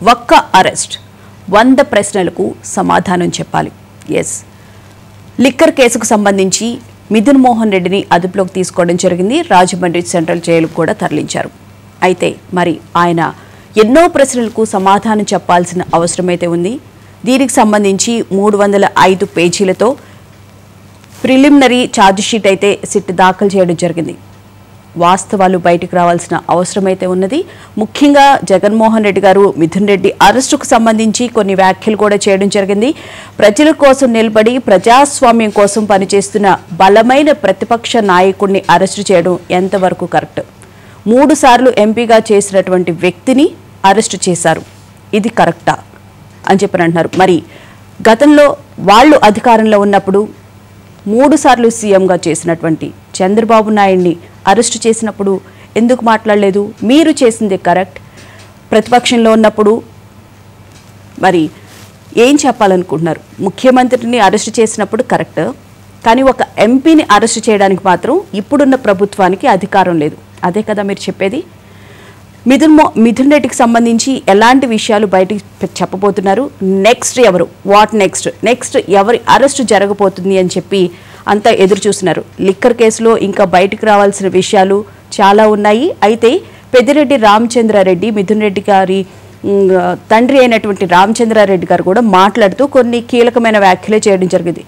ఒక్క అరెస్ట్ 100 ప్రశ్నలకు సమాధానం చెప్పాలి. ఎస్, లిక్కర్ కేసుకు సంబంధించి మిథున్ మోహన్ రెడ్డిని అదుపులోకి తీసుకోవడం జరిగింది. రాజమండ్రి సెంట్రల్ జైలుకు కూడా తరలించారు. అయితే మరి ఆయన ఎన్నో ప్రశ్నలకు సమాధానం చెప్పాల్సిన అవసరమైతే ఉంది. దీనికి సంబంధించి 305 పేజీలతో ప్రిలిమినరీ ఛార్జ్షీట్ అయితే సిట్ దాఖలు చేయడం జరిగింది. వాస్తవాలు బయటకు రావాల్సిన అవసరమైతే ఉన్నది. ముఖ్యంగా జగన్మోహన్ రెడ్డి గారు మిథున్ రెడ్డి అరెస్టుకు సంబంధించి కొన్ని వ్యాఖ్యలు కూడా చేయడం జరిగింది. ప్రజల కోసం నిలబడి ప్రజాస్వామ్యం కోసం పనిచేస్తున్న బలమైన ప్రతిపక్ష నాయకుడిని అరెస్టు చేయడం ఎంతవరకు కరెక్ట్? 3 సార్లు ఎంపీగా చేసినటువంటి వ్యక్తిని అరెస్టు చేశారు, ఇది కరెక్టా అని చెప్పని అంటున్నారు. మరి గతంలో వాళ్ళు అధికారంలో ఉన్నప్పుడు 3 సార్లు సీఎంగా చేసినటువంటి చంద్రబాబు నాయుడిని అరెస్టు చేసినప్పుడు ఎందుకు మాట్లాడలేదు? మీరు చేసింది కరెక్ట్. ప్రతిపక్షంలో ఉన్నప్పుడు మరి ఏం చెప్పాలనుకుంటున్నారు? ముఖ్యమంత్రిని అరెస్టు చేసినప్పుడు కరెక్ట్, కానీ ఒక ఎంపీని అరెస్టు చేయడానికి మాత్రం ఇప్పుడున్న ప్రభుత్వానికి అధికారం లేదు. అదే కదా మీరు చెప్పేది? మిథున్ రెడ్డికి సంబంధించి ఎలాంటి విషయాలు బయటికి చెప్పబోతున్నారు? నెక్స్ట్ ఎవరు? వాట్ నెక్స్ట్ ఎవరి అరెస్టు జరగబోతుంది అని చెప్పి అంతా ఎదురు చూస్తున్నారు. లిక్కర్ కేసులో ఇంకా బయటకు రావాల్సిన విషయాలు చాలా ఉన్నాయి. అయితే పెద్దిరెడ్డి రామచంద్రారెడ్డి, మిథున్ రెడ్డి గారి తండ్రి అయినటువంటి రామచంద్రారెడ్డి గారు కూడా మాట్లాడుతూ కొన్ని కీలకమైన వ్యాఖ్యలు చేయడం జరిగింది.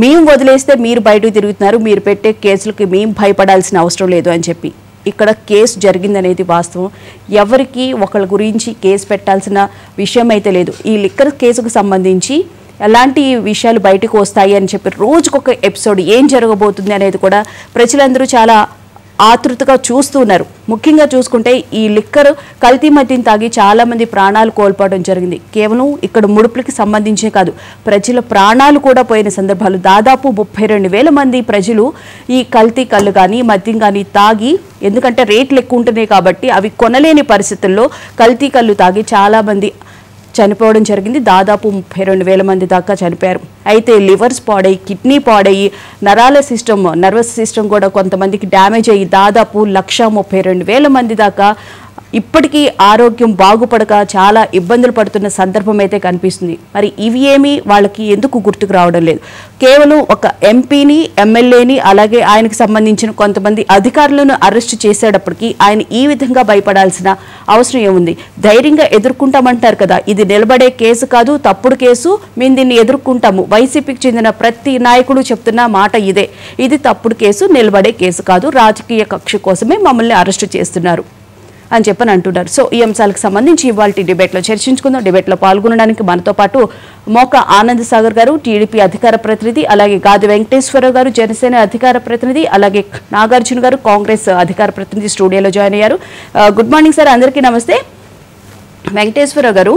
మేము వదిలేస్తే మీరు బయటకు తిరుగుతున్నారు, మీరు పెట్టే కేసులకి మేము భయపడాల్సిన అవసరం లేదు అని చెప్పి. ఇక్కడ కేసు జరిగిందనేది వాస్తవం. ఎవరికి ఒకళ్ళ గురించి కేసు పెట్టాల్సిన విషయం అయితే లేదు. ఈ లిక్కర్ కేసుకు సంబంధించి ఎలాంటి విషయాలు బయటకు వస్తాయి అని చెప్పి రోజుకొక ఎపిసోడ్ ఏం జరగబోతుంది అనేది కూడా ప్రజలందరూ చాలా ఆతృతగా చూస్తున్నారు. ముఖ్యంగా చూసుకుంటే ఈ లిక్కర్ కల్తీ మద్యం తాగి చాలామంది ప్రాణాలు కోల్పోవడం జరిగింది. కేవలం ఇక్కడ ముడుపులకి సంబంధించే కాదు, ప్రజల ప్రాణాలు కూడా పోయిన సందర్భాలు. దాదాపు 32,000 మంది ప్రజలు ఈ కల్తీ కళ్ళు కానీ మద్యం కానీ తాగి, ఎందుకంటే రేట్లు ఎక్కువ ఉంటున్నాయి కాబట్టి అవి కొనలేని పరిస్థితుల్లో కల్తీ కళ్ళు తాగి చాలామంది చనిపోవడం జరిగింది. దాదాపు 32,000 మంది దాకా చనిపోయారు. అయితే లివర్స్ పాడయ్యి, కిడ్నీ పాడయ్యి, నర్వస్ సిస్టమ్ కూడా కొంతమందికి డ్యామేజ్ అయ్యి దాదాపు 132,000 మంది దాకా ఇప్పటికీ ఆరోగ్యం బాగుపడక చాలా ఇబ్బందులు పడుతున్న సందర్భం అయితే కనిపిస్తుంది. మరి ఇవి ఏమీ వాళ్ళకి ఎందుకు గుర్తుకు రావడం లేదు? కేవలం ఒక ఎంపీని, ఎమ్మెల్యేని, అలాగే ఆయనకు సంబంధించిన కొంతమంది అధికారులను అరెస్టు చేసేటప్పటికీ ఆయన ఈ విధంగా భయపడాల్సిన అవసరం ఏముంది? ధైర్యంగా ఎదుర్కొంటామంటారు కదా, ఇది నిలబడే కేసు కాదు, తప్పుడు కేసు, మేము దీన్ని ఎదుర్కొంటాము. వైసీపీకి చెందిన ప్రతి నాయకుడు చెప్తున్న మాట ఇదే, ఇది తప్పుడు కేసు, నిలబడే కేసు కాదు, రాజకీయ కక్ష కోసమే మమ్మల్ని అరెస్టు చేస్తున్నారు అని చెప్పని అంటున్నారు. సో ఈ అంశాలకు సంబంధించి ఇవాళ డిబేట్లో చర్చించుకుందాం. డిబేట్లో పాల్గొనడానికి మనతో పాటు మోక ఆనంద్ సాగర్ గారు, టీడీపీ అధికార ప్రతినిధి, అలాగే గాది వెంకటేశ్వరరావు గారు, జనసేన అధికార ప్రతినిధి, అలాగే నాగార్జున గారు, కాంగ్రెస్ అధికార ప్రతినిధి స్టూడియోలో జాయిన్ అయ్యారు. గుడ్ మార్నింగ్ సార్, అందరికీ నమస్తే. వెంకటేశ్వరరావు గారు,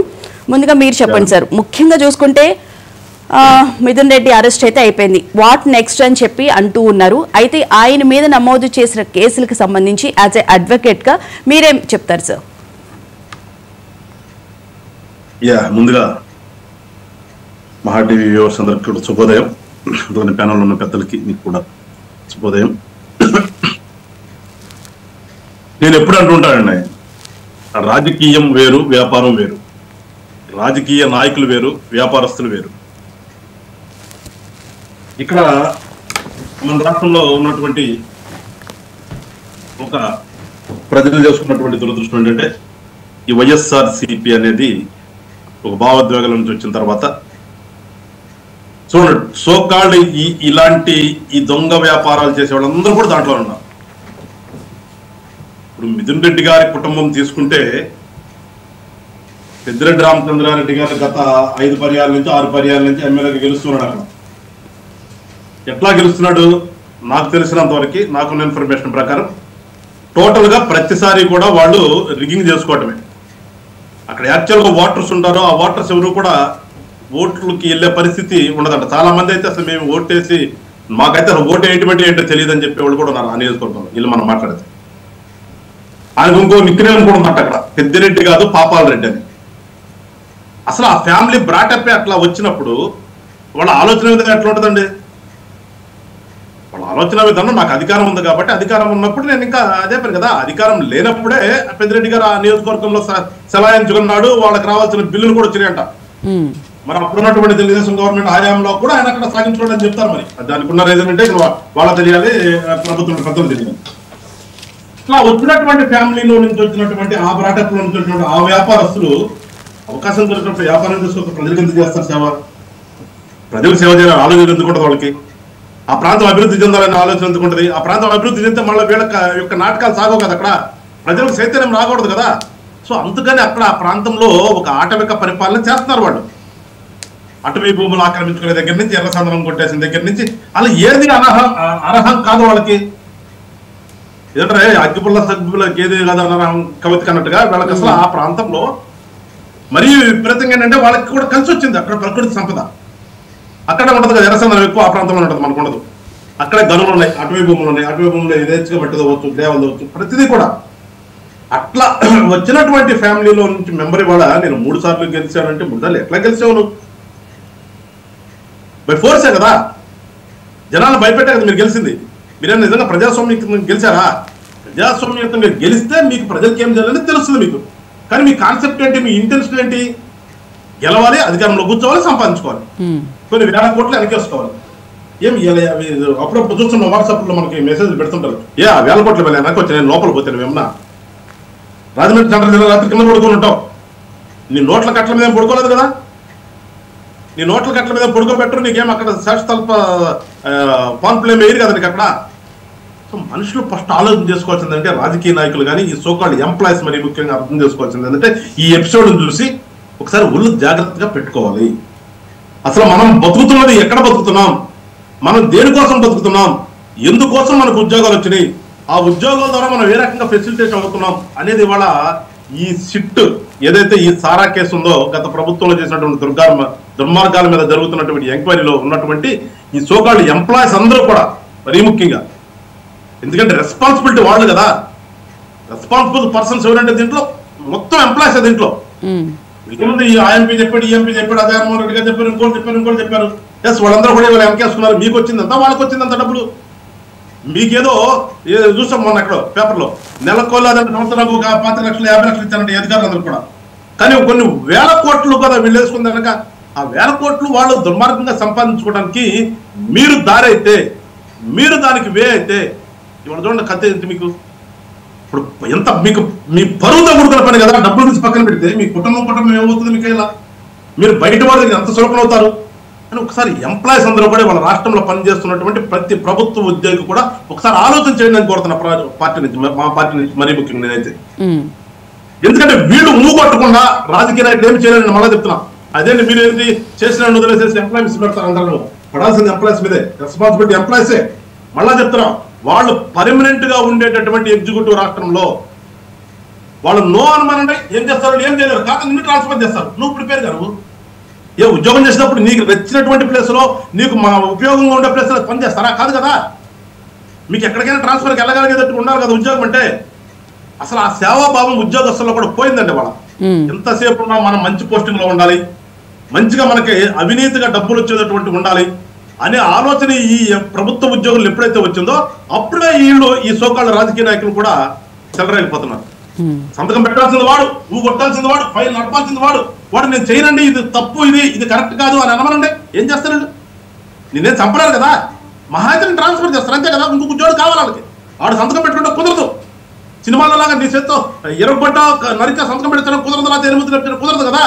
ముందుగా మీరు చెప్పండి సార్. ముఖ్యంగా చూసుకుంటే మిథున్ రెడ్డి అరెస్ట్ అయితే అయిపోయింది, వాట్ నెక్స్ట్ అని చెప్పి అంటూ ఉన్నారు. అయితే ఆయన మీద నమోదు చేసిన కేసులకు సంబంధించి యాజ్ ఏ అడ్వకేట్గా మీరేం చెప్తారు సార్? ముందుగా మహా టీవీ వ్యూవర్స్ అందరికీ కూడా శుభోదయం. ప్యానల్ ఉన్న పెద్దలకి మీకు కూడా శుభోదయం. నేను ఎప్పుడు అంటుంటానండి, రాజకీయం వేరు, వ్యాపారం వేరు. రాజకీయ నాయకులు వేరు, వ్యాపారస్తులు వేరు. ఇక్కడ మన రాష్ట్రంలో ఉన్నటువంటి ఒక ప్రజలు చేసుకున్నటువంటి దురదృష్టం ఏంటంటే, ఈ వైఎస్ఆర్సీపీ అనేది ఒక భావోద్వేగాల నుంచి వచ్చిన తర్వాత చూడండి, సోకాల్డ్ ఇలాంటి ఈ దొంగ వ్యాపారాలు చేసే వాళ్ళందరూ కూడా దాంట్లో ఉన్నారు. ఇప్పుడు మిథున్ రెడ్డి గారి కుటుంబం తీసుకుంటే, పెద్దిరెడ్డి రామచంద్రారెడ్డి గారు గత 5 పర్యాల నుంచి 6 పర్యాల నుంచి ఎమ్మెల్యేగా గెలుస్తున్నాడు. అక్కడ ఎట్లా గెలుస్తున్నాడు? నాకు తెలిసినంత వరకు, నాకున్న ఇన్ఫర్మేషన్ ప్రకారం టోటల్ గా ప్రతిసారి కూడా వాళ్ళు రిగ్గింగ్ చేసుకోవటమే. అక్కడ యాక్చువల్గా ఓటర్స్ ఉంటారో ఆ ఓటర్స్ ఎవరు కూడా ఓట్లకి వెళ్ళే పరిస్థితి ఉండదంట. చాలా మంది అయితే అసలు మేము ఓటేసి మాకైతే ఓటు ఏంటి ఏంటో తెలియదు అని చెప్పేవాళ్ళు కూడా ఉన్నారు ఆ నియోజకవర్గంలో. వీళ్ళు మనం మాట్లాడితే ఆయనకు ఇంకో నిక్నేమ్ కూడా ఉందంట అక్కడ, పెద్దిరెడ్డి కాదు పాపాల రెడ్డి అని. అసలు ఆ ఫ్యామిలీ బ్రాటప్ అట్లా వచ్చినప్పుడు వాళ్ళ ఆలోచన విధంగా ఎట్లా ఉంటుందండి? వాళ్ళ ఆలోచన విధానం నాకు అధికారం ఉంది కాబట్టి అధికారం ఉన్నప్పుడు నేను ఇంకా అదే పని కదా. అధికారం లేనప్పుడే పెద్దిరెడ్డి గారు ఆ నియోజకవర్గంలో సెలాయించుకున్నాడు, వాళ్ళకి రావాల్సిన బిల్లులు కూడా వచ్చినాయంట. మరి అప్పుడున్నటువంటి తెలుగుదేశం గవర్నమెంట్ హయాంలో కూడా ఆయన అక్కడ సాగించుకోవడం అని చెప్తారు. మరి దానికి ఉన్న రీజన్ అంటే వాళ్ళ తెలియాలి, ప్రభుత్వం పెద్దలు తెలియాలి. ఇట్లా వచ్చినటువంటి ఫ్యామిలీలో నుంచి వచ్చినటువంటి ఆ బ్రాటప్లో నుంచి వచ్చినటువంటి ఆ వ్యాపారస్తులు అవకాశం దొరికినప్పుడు వ్యాపారం చేసుకోక ప్రజలకు ఎందుకు చేస్తారు సేవ? ప్రజలకు సేవ చేయాలని ఆలోచన ఎందుకుంటుంది వాళ్ళకి? ఆ ప్రాంతం అభివృద్ధి చెందాలనే ఆలోచన ఎందుకుంటుంది? ఆ ప్రాంతం అభివృద్ధి చెందితే మళ్ళీ వీళ్ళ యొక్క నాటకాలు సాగవు కదా, అక్కడ ప్రజలకు చైతన్యం రాకూడదు కదా. సో అందుకని అక్కడ ఆ ప్రాంతంలో ఒక ఆటవిక పరిపాలన చేస్తున్నారు వాళ్ళు. అటవీ భూములు ఆక్రమించుకునే దగ్గర నుంచి, ఎర్ర సందనం కొట్టేసిన దగ్గర నుంచి అలా ఏది అర్హం కాదు వాళ్ళకి. ఏంటంటే అగ్గిపుల్ల సగ్గులకి ఏది కాదు అనర్హం కవితకి అన్నట్టుగా వాళ్ళకి అసలు ఆ ప్రాంతంలో మరీ విపరీతంగా ఏంటంటే వాళ్ళకి కూడా కలిసి వచ్చింది అక్కడ ప్రకృతి సంపద. అక్కడ ఉండదు కదా, ఎర్రసందనం ఎక్కువ ఆ ప్రాంతంలో ఉంటుంది, మనకు ఉండదు. అక్కడే గనులు ఉన్నాయి, అటవీ భూములు ఉన్నాయి, అటవీ భూములు యథేచ్ఛగా పట్టుకోవచ్చు, దేవలు తవ్వచ్చు, ప్రతిదీ కూడా. అట్లా వచ్చినటువంటి ఫ్యామిలీలో నుంచి మెంబర్ ఇవాళ నేను 3 సార్లు గెలిచానంటే 3 సార్లు ఎట్లా గెలిచావు నువ్వు? బై ఫోర్సే కదా, జనాలను భయపెట్టే కదా మీరు గెలిచింది. మీరేం నిజంగా ప్రజాస్వామ్యంగా గెలిచారా? ప్రజాస్వామ్యంగా గెలిస్తే మీకు ప్రజలకి ఏం చేయాలని తెలుస్తుంది మీకు. కానీ మీ కాన్సెప్ట్ ఏంటి, మీ ఇంటెన్షన్ ఏంటి? గెలవాలి, అధికారంలో కూర్చోవాలి, సంపాదించుకోవాలి, కొన్ని వేల కోట్లు వెనకేసుకోవాలి. ఏమి అప్పుడప్పుడు చూస్తున్న వాట్సాప్లో మనకి మెసేజ్ పెడుతుంటారు, ఏ 1000 కోట్ల వెళ్ళి వెనక్కి వచ్చి నేను లోపల పోతాను. ఏమన్నా రాజమండ్రి సెంటర్ జిల్లా రాత్రి కింద పడుకొని ఉంటావు, నీ నోట్ల కట్ల మీద పడుకోలేదు కదా. నీ నోట్ల కట్ల మీద పడుకోబెట్టరు, నీకేం అక్కడ శాశ్వత పాన్ ప్లేమ్ వేయరు కదా నీకు అక్కడ. సో మనుషులు ఫస్ట్ ఆలోచన చేసుకోవాల్సిందంటే, రాజకీయ నాయకులు కానీ ఈ సోకాల్డ్ ఎంప్లాయీస్ మరీ ముఖ్యంగా అర్థం చేసుకోవాల్సింది ఏంటంటే, ఈ ఎపిసోడ్ని చూసి ఒకసారి ఒళ్ళు జాగ్రత్తగా పెట్టుకోవాలి. అసలు మనం బతుకుతున్నది ఎక్కడ బతుకుతున్నాం, మనం దేనికోసం బతుకుతున్నాం, ఎందుకోసం మనకు ఉద్యోగాలు వచ్చినాయి, ఆ ఉద్యోగాల ద్వారా మనం ఏ రకంగా ఫెసిలిటేషన్ అవుతున్నాం అనేది ఇవాళ ఈ సిట్ ఏదైతే ఈ సారా కేసు ఉందో, గత ప్రభుత్వంలో చేసినటువంటి దుర్మార్గాల మీద జరుగుతున్నటువంటి ఎంక్వైరీలో ఉన్నటువంటి ఈ సోకాల్డ్ ఎంప్లాయీస్ అందరూ కూడా మరీ ముఖ్యంగా, ఎందుకంటే రెస్పాన్సిబిలిటీ వాళ్ళు కదా, రెస్పాన్సిబుల్ పర్సన్స్ ఎవరంటే దీంట్లో మొత్తం ఎంప్లాయీస్ దీంట్లో. ఇంతకుముందు ఈ ఐఎంపీ చెప్పాడు, ఈఎంపీ చెప్పాడు, అదే జగన్మోహన్ రెడ్డి గారు చెప్పారు, ఇంకోటి చెప్పారు. ఎస్, వాళ్ళందరూ కూడా వాళ్ళు వెనకేసుకున్నారు. మీకు వచ్చిందంతా, వాళ్ళకి వచ్చిందంత డబ్బులు. మీకేదో చూసాం మొన్న ఎక్కడో పేపర్లో, నెలకోళ్ళు అదే సంవత్సరాలకు 5 లక్షలు 50 లక్షలు ఇచ్చారంటే అధికారులందరూ కూడా. కానీ కొన్ని వేల కోట్లు కదా వీళ్ళు వేసుకుంది కనుక, ఆ 1000 కోట్లు వాళ్ళు దుర్మార్గంగా సంపాదించుకోవడానికి మీరు దారి అయితే, మీరు దానికి వే అయితే, ఇవాళ చూడండి కథ ఏంటి మీకు. ఇప్పుడు ఎంత మీకు మీ పరువుతో కూడుకున్న పని కదా, డబ్బులు తీసి పక్కన పెడితే మీ కుటుంబం ఏమవుతుంది మీకు? ఇలా మీరు బయట వాళ్ళకి ఎంత సులభం అవుతారు అని ఒకసారి ఎంప్లాయీస్ అందరూ కూడా వాళ్ళ రాష్ట్రంలో పనిచేస్తున్నటువంటి ప్రతి ప్రభుత్వ ఉద్యోగి కూడా ఒకసారి ఆలోచన చేయండి అని కోరుతున్న పార్టీ నుంచి, మా పార్టీ నుంచి మరీ ముఖ్యంగా నేనైతే. ఎందుకంటే వీళ్ళు మూగొట్టకుండా రాజకీయ నాయకులు ఏమి చేయాలని మళ్ళీ చెప్తున్నా. అదే మీరు ఏంటి చేసిన వదిలేసేసి ఎంప్లాయీస్ పెడతారు, అందరూ పడాల్సింది ఎంప్లాయీస్ మీదే, రెస్పాన్సిబిలిటీ ఎంప్లాయీసే. మళ్ళా చెప్తున్నా, వాళ్ళు పర్మనెంట్ గా ఉండేటటువంటి ఎగ్జిక్యూటివ్ రాష్ట్రంలో వాళ్ళు నో అనుమానంటే ఏం చేస్తారు, ఏం చేయలేరు, కాకపోతే నిన్ను ట్రాన్స్ఫర్ చేస్తారు. నువ్వు ప్రిపేర్ గారు ఏ ఉద్యోగం చేసినప్పుడు నీకు నచ్చినటువంటి ప్లేస్ లో, నీకు మా ఉపయోగంగా ఉండే ప్లేస్ లో పని చేస్తారా? కాదు కదా. మీకు ఎక్కడికైనా ట్రాన్స్ఫర్కి వెళ్ళగలిగేటట్టు ఉండాలి కదా ఉద్యోగం అంటే. అసలు ఆ సేవాభావం ఉద్యోగస్తుల్లో కూడా పోయిందండి. వాళ్ళ ఎంతసేపు ఉన్నా మనం మంచి పోస్టింగ్ లో ఉండాలి, మంచిగా మనకి అవినీతిగా డబ్బులు వచ్చేటటువంటి ఉండాలి అనే ఆలోచన ఈ ప్రభుత్వ ఉద్యోగులు ఎప్పుడైతే వచ్చిందో అప్పుడే వీళ్ళు ఈ సోకాళ్ళ రాజకీయ నాయకులు కూడా చెలరైపోతున్నారు. సంతకం పెట్టాల్సింది వాడు, నువ్వు కొట్టాల్సింది వాడు, ఫైల్ నడపాల్సింది వాడు, నేను చేయనండి, ఇది తప్పు, ఇది కరెక్ట్ కాదు అని అనమనండి. ఏం చేస్తారు? నేనేం చంపలేరు కదా, మహాయితని ట్రాన్స్ఫర్ చేస్తారు అంతే కదా. ఇంకొక ఉద్యోగులు కావాలి వాళ్ళకి. వాడు సంతకం పెట్టుకుంటే కుదరదు. సినిమాలో లాగా నీ చేత్తో 20 గంట నరిక సంతకం పెడతాను కుదరదు, లేకపోతే 8 కుదరదు కదా.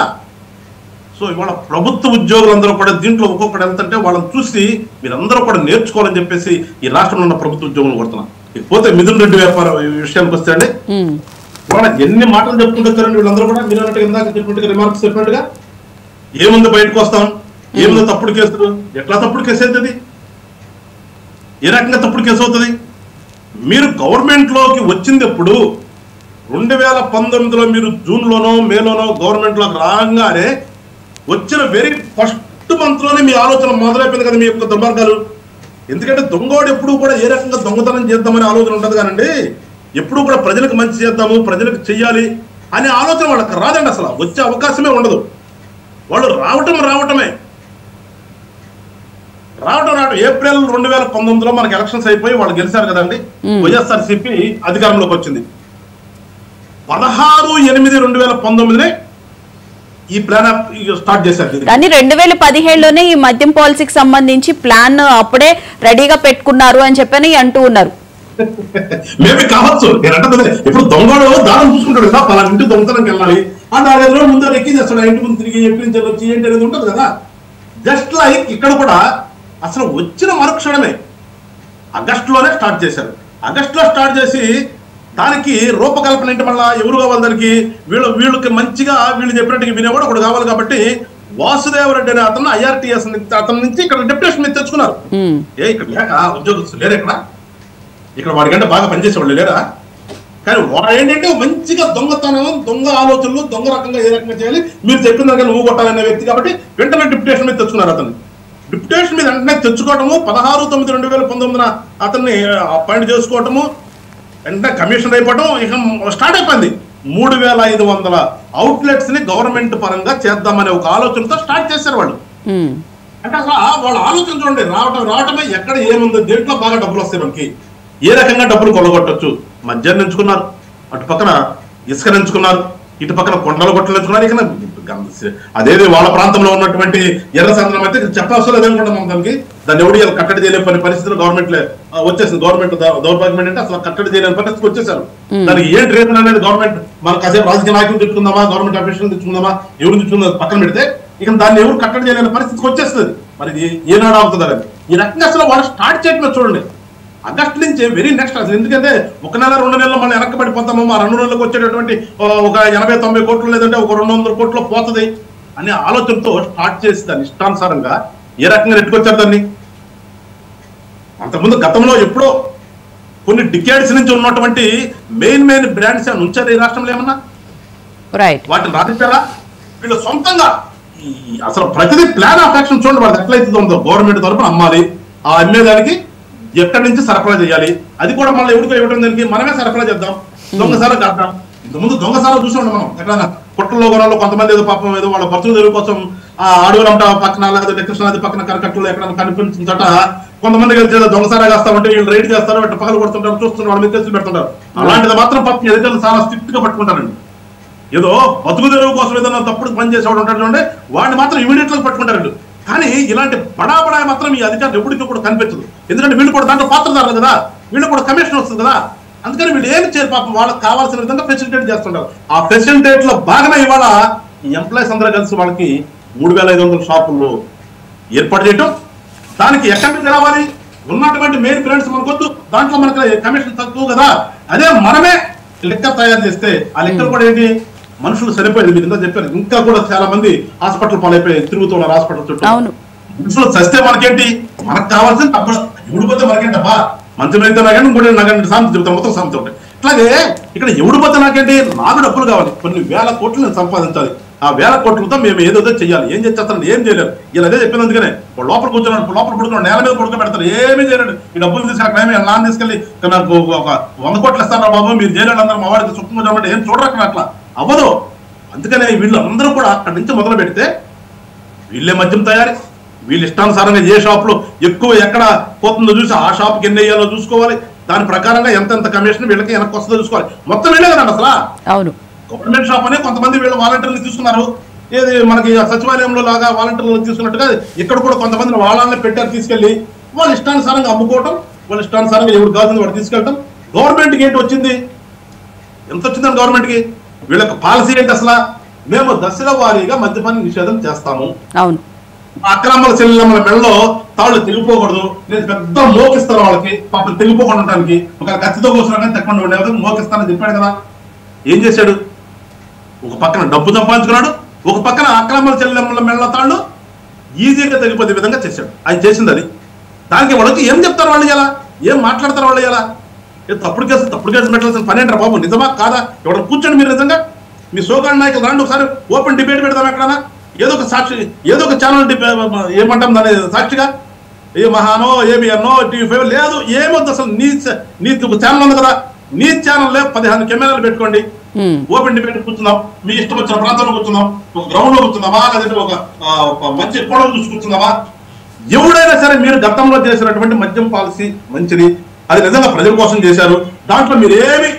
సో ఇవాళ ప్రభుత్వ ఉద్యోగులందరూ కూడా దీంట్లో ఒక్కొక్కటి ఎంతంటే వాళ్ళని చూసి మీరందరూ కూడా నేర్చుకోవాలని చెప్పేసి ఈ రాష్ట్రంలో ఉన్న ప్రభుత్వ ఉద్యోగులు కొడుతున్నారు. ఇకపోతే మిథున్ రెడ్డి వ్యాపారం విషయానికి వస్తే అండి, వాళ్ళ ఎన్ని మాటలు చెప్పుకుంటారండి వీళ్ళందరూ కూడా. మీరు అన్నట్టు ఇందాక చెప్పినట్టుగా రిమార్క్స్ చెప్పినట్టుగా ఏముంది బయటకు వస్తాం, ఏముందో తప్పుడు కేసులు, ఎట్లా తప్పుడు కేసు అవుతుంది, ఏ రకంగా తప్పుడు కేసు అవుతుంది? మీరు గవర్నమెంట్ లోకి వచ్చింది ఎప్పుడు? 2019లో మీరు జూన్లోనో మేలోనో గవర్నమెంట్ లోకి రాగానే వచ్చిన వెరీ ఫస్ట్ మంత్ లోనే మీ ఆలోచన మొదలైపోయింది కదా మీ యొక్క దుర్మార్గాలు. ఎందుకంటే దొంగోడు ఎప్పుడు కూడా ఏ రకంగా దొంగతనం చేద్దామనే ఆలోచన ఉంటుంది కానండి, ఎప్పుడు కూడా ప్రజలకు మంచి చేద్దాము, ప్రజలకు చెయ్యాలి అనే ఆలోచన వాళ్ళకి రాదండి. అసలు వచ్చే అవకాశమే ఉండదు. వాళ్ళు రావటమే. రావడం ఏప్రిల్ 2019లో మనకి ఎలక్షన్స్ అయిపోయి వాళ్ళు గెలిచారు కదండి. వైఎస్ఆర్సీపీ అధికారంలోకి వచ్చింది. 16/8/2019 ఈ ప్లాన్ స్టార్ట్ చేశారు. కానీ 2017లోనే ఈ మద్యం పాలసీకి సంబంధించి ప్లాన్ అప్పుడే రెడీగా పెట్టుకున్నారు అని చెప్పని అంటూ ఉన్నారు. మేబీ కావచ్చు. నేను అంటే ఇప్పుడు దొంగలు దానం చూసుకుంటాడు కదా, పలా ఇంటి దొంగతనంకి వెళ్ళాలి అండ్ 5 రోజుల ముందు ఎక్కి చేస్తాడు. ఇంటి ముందు తిరిగి ఎప్పుడు వచ్చి ఏంటి అనేది ఉంటుంది కదా. జస్ట్ లైక్ ఇక్కడ కూడా అసలు వచ్చిన మరుక్షణమే ఆగస్టులోనే స్టార్ట్ చేశారు. ఆగస్టులో స్టార్ట్ చేసి దానికి రూపకల్పన ఏంటి, మళ్ళీ ఎవరు కావాలి దానికి, వీళ్ళకి మంచిగా వీళ్ళు చెప్పినట్టుగా వినేవాడు ఒకటి కావాలి. కాబట్టి వాసుదేవరెడ్డి అనే అతను IRTS అతని నుంచి ఇక్కడ డెప్యుటేషన్ మీద తెచ్చుకున్నారు. ఇక్కడ లేక ఉద్యోగస్తులు లేరు, ఇక్కడ వాడికంటే బాగా పనిచేసేవాళ్ళు లేరా? కానీ వాడు ఏంటంటే మంచిగా దొంగతనం, దొంగ ఆలోచనలు, దొంగ రకంగా ఏ రకంగా చేయాలి మీరు చెప్పిన దాకా నువ్వు కొట్టాలనే వ్యక్తి. కాబట్టి వెంటనే డిప్యుటేషన్ మీద తెచ్చుకున్నారు. అతను డిప్యుటేషన్ మీద వెంటనే తెచ్చుకోవటము, 16/9/2019 అతన్ని అపాయింట్ చేసుకోవటము, వెంటనే కమిషన్ అయిపోవటం, ఇక స్టార్ట్ అయిపోయింది. 3500 అవుట్లెట్స్ ని గవర్నమెంట్ పరంగా చేద్దామనే ఒక ఆలోచనతో స్టార్ట్ చేశారు వాళ్ళు. అంటే అసలు వాళ్ళ ఆలోచన చూడండి, రావటమే ఎక్కడ ఏముందో, దేంట్లో బాగా డబ్బులు వస్తాయి మనకి, ఏ రకంగా డబ్బులు కొల్లగొట్టచ్చు. మద్యాన్ని ఎంచుకున్నారు, అటు పక్కన ఇసుక ఎంచుకున్నారు, ఇటు పక్కన కొండల గొట్టలు ఎంచుకున్నారు. ఇక అదేది వాళ్ళ ప్రాంతంలో ఉన్నటువంటి ఎర్ర సంద్రం అయితే చెప్పవలసిన లేదనుకుంటాం మనం. దాన్ని ఎవరు కట్టడి చేయలేని పరిస్థితులు గవర్నమెంట్ వచ్చేసింది. గవర్నమెంట్ దౌర్భాగ్యం ఏంటంటే అసలు కట్టడి చేయలేని పరిస్థితికి వచ్చేసారు. దానికి ఏంటి రీజన్ అనేది గవర్నమెంట్ మనకు కాసేపు రాజకీయ నాయకులు తెచ్చుకుందామా, గవర్నమెంట్ ఆఫీషియల్ తెచ్చుకుందామా, ఎవరు తెచ్చుకుందా పక్కన పెడితే ఇక దాన్ని ఎవరు కట్టడి చేయలేని పరిస్థితికి వచ్చేస్తుంది. మరి ఏనాడు అవుతుంది అని ఈ రకంగా అసలు వాళ్ళు స్టార్ట్ చేయటమే చూడండి. ఆగస్టు నుంచి వెరీ నెక్స్ట్ అసలు. ఎందుకంటే 1 నెల 2 నెలలు మనం వెనక్కబడిపోతాము, ఆ 2 నెలలకు వచ్చేటటువంటి ఒక 80-90 కోట్లు లేదంటే ఒక 200 కోట్లు పోతుంది అనే ఆలోచనతో స్టార్ట్ చేసి దాన్ని ఇష్టానుసారంగా ఏ రకంగా నెట్టుకొచ్చారు దాన్ని. అంతకుముందు గతంలో ఎప్పుడో కొన్ని డికేడ్స్ నుంచి ఉన్నటువంటి మెయిన్ బ్రాండ్స్ ఏమైనా ఉంచారు ఈ రాష్ట్రంలో ఏమన్నా? వాటిని రాధించారా? వీళ్ళు సొంతంగా అసలు ప్రతిదీ ప్లాన్ ఆఫ్ యాక్షన్ చూడండి. వాళ్ళకి ఎట్లయితే ఉందో గవర్నమెంట్ తరఫున అమ్మాలి, ఆ అమ్మేదానికి ఎక్కడి నుంచి సరఫరా చేయాలి, అది కూడా మళ్ళీ ఎవరికో ఇవ్వడం, దానికి మనమే సరఫరా చేద్దాం, దొంగసారా కాద్దాం. ఇంతకుముందు దొంగసారా చూసాం మనం ఎక్కడైనా కుట్రలో కొనాలో కొంతమంది ఏదో పాపం ఏదో వాళ్ళ బతుకు తెరువు కోసం ఆ అడవులంట పక్కన లేదా కృష్ణాది పక్కన కరకట్టులో ఎక్కడైనా కనిపించిన చోట కొంతమంది కలిసి దొంగసారా కాస్తామంటే వీళ్ళు రైడ్ చేస్తారు, అంటే పగలు కొడుతుంటారు, చూస్తున్నారు, వాళ్ళ మీద కేసులు పెడుతుంటారు. అలాంటిది మాత్రం పాపం ఎదుగుదల చాలా స్ట్రిక్ట్ గా పట్టుకుంటారండి. ఏదో బతుకు తెరువు కోసం ఏదైనా తప్పుడు పని చేసేవాడు ఉంటాడు చూడండి, వాడిని మాత్రం ఇమీడియట్ గా పట్టుకుంటారండి. కానీ ఇలాంటి బడా మాత్రం ఈ అధికారులు ఎప్పటికీ కూడా కనిపించదు. ఎందుకంటే వీళ్ళు కూడా దాంట్లో పాత్రదారులు కదా, వీళ్ళు కూడా కమిషన్ వస్తుంది కదా. అందుకని వీళ్ళు ఏమి చేయరు, పాపం వాళ్ళకి కావాల్సిన విధంగా ఫెసిలిటేట్ చేస్తుంటారు. ఆ ఫెసిలిటేట్ లో భాగమే ఇవాళ ఈ ఎంప్లాయీస్ అందరూ కలిసి వాళ్ళకి 3500 షాపులు ఏర్పాటు చేయటం. దానికి ఎక్కడి నుంచి రావాలి, ఉన్నటువంటి మెయిన్ బ్రాండ్స్ మనకొద్దు, దాంట్లో మనకి కమిషన్ తక్కువ కదా. అదే మనమే లెక్క తయారు చేస్తే ఆ లెక్కలు కూడా ఏంటి, మనుషులు సరిపోయింది. మీరు ఇంత చెప్పారు, ఇంకా కూడా చాలా మంది హాస్పిటల్ పాలైపోయి తిరుగుతున్నారు హాస్పిటల్ చుట్టూ. మనుషులు చస్తే మనకేంటి, మనకు కావాల్సిన డబ్బు ఎవడిపోతే మనకేంటబ్బా, మంచి అయితే నాకంటే ఇంకోటి నాకంటే సామెత చెబుతాం, మొత్తం సామెత ఉంటాయి. అట్లాగే ఇక్కడ ఎవడిపోతే నాకేంటి, నాకు డబ్బులు కావాలి, కొన్ని 1000 కోట్లు నేను సంపాదించాలి, ఆ 1000 కోట్లతో మేము ఏదో చేయాలి. ఏం చేస్తాను, ఏం చేయలేరు. ఇలా అదే చెప్పింది. అందుకనే లోపల కూర్చున్నాడు, లోపల పడుకున్నాడు, నేల మీద పడుకోబెడతారు, ఏమీ చేయలేడు. ఈ డబ్బులు తీసుకుని క్రైమ్ నాన్న తీసుకెళ్ళి నాకు ఒక 100 కోట్లు ఇస్తారా బాబు, మీరు చేయలేడు, అందరూ మా వాడికి చుట్టూ ఏం చూడరక్కడ, అట్లా అవ్వదు. అందుకనే వీళ్ళందరూ కూడా అక్కడి నుంచి మొదలు పెడితే వీళ్ళే మద్యం తయారీ, వీళ్ళు ఇష్టానుసారంగా ఏ షాపులో ఎక్కువ ఎక్కడ పోతుందో చూసి ఆ షాప్కి ఎన్ని వేయాలో చూసుకోవాలి, దాని ప్రకారంగా ఎంత కమిషన్ వీళ్ళకి వెనక్కి వస్తుందో చూసుకోవాలి. మొత్తం వీళ్ళే కదండి అసలు. అవును, గవర్నమెంట్ షాప్ అనే కొంతమంది వీళ్ళు వాలంటీర్లు తీసుకున్నారు, ఏది మనకి సచివాలయంలో లాగా వాలంటీర్లు తీసుకున్నట్టుగా ఇక్కడ కూడా కొంతమంది వాళ్ళని పెట్టారు, తీసుకెళ్లి వాళ్ళు ఇష్టానుసారంగా అమ్ముకోవటం, వాళ్ళు ఇష్టానుసారంగా ఎవరు కావాల్సింది వాడు తీసుకెళ్ళటం. గవర్నమెంట్కి ఏంటి వచ్చింది, ఎంత వచ్చిందని గవర్నమెంట్కి, వీళ్ళకి పాలసీ ఏంటి అసలు, మేము దశల వారీగా మద్యపాన నిషేధం చేస్తాము, అక్రమాల చెల్లెమ్మల మెడలో తాళ్ళు తెగిపోకూడదు, నేను పెద్ద మోకిస్తాను వాళ్ళకి, పాపం తెగిపోకుండా ఉండడానికి, ఒక కత్తితో కూర్చున్నా కానీ తెక్కకుండా ఉండేది మోకిస్తానని చెప్పాడు కదా. ఏం చేశాడు, ఒక పక్కన డబ్బు సంపాదించుకున్నాడు, ఒక పక్కన అక్రమాల చెల్లెమ్మల మెడల తాళ్ళు ఈజీగా తెగిపోతే విధంగా చేశాడు. ఆయన చేసింది అది. దానికి వాళ్ళకి ఏం చెప్తారు వాళ్ళు, ఎలా ఏం మాట్లాడతారు వాళ్ళు, ఎలా తప్పుడు కేసు పెట్టాల్సిన పని ఏంటారు బాబు, నిజమా కాదా, ఎవరు కూర్చోండి మీరు, నిజంగా మీ సోకాళ్ళ నాయకులు రాండి, ఒకసారి ఓపెన్ డిబేట్ పెడదాం ఎక్కడన్నా, ఏదో ఒక సాక్షి, ఏదో ఒక ఛానల్ ఏమంటాం దాని సాక్షిగా, ఏ మహానో ఏబిఎన్నో TV5 లేదు, ఏమొద్దు అసలు. నీ ఒక ఛానల్ ఉంది కదా, నీ ఛానల్లో 15 కెమెరాలు పెట్టుకోండి, ఓపెన్ డిబేట్ కూర్చుందాం, మీ ఇష్టం వచ్చిన ప్రాంతంలో కూర్చుందాం, ఒక గ్రౌండ్ లో కూర్చుందామా, లేదంటే ఒక మంచి కోడలు చూసి కూర్చుందామా, ఎవడైనా సరే మీరు గతంలో చేసినటువంటి మద్యం పాలసీ మంచిది, అది నిజంగా ప్రజల కోసం చేశారు, దాంట్లో మీరు ఏమి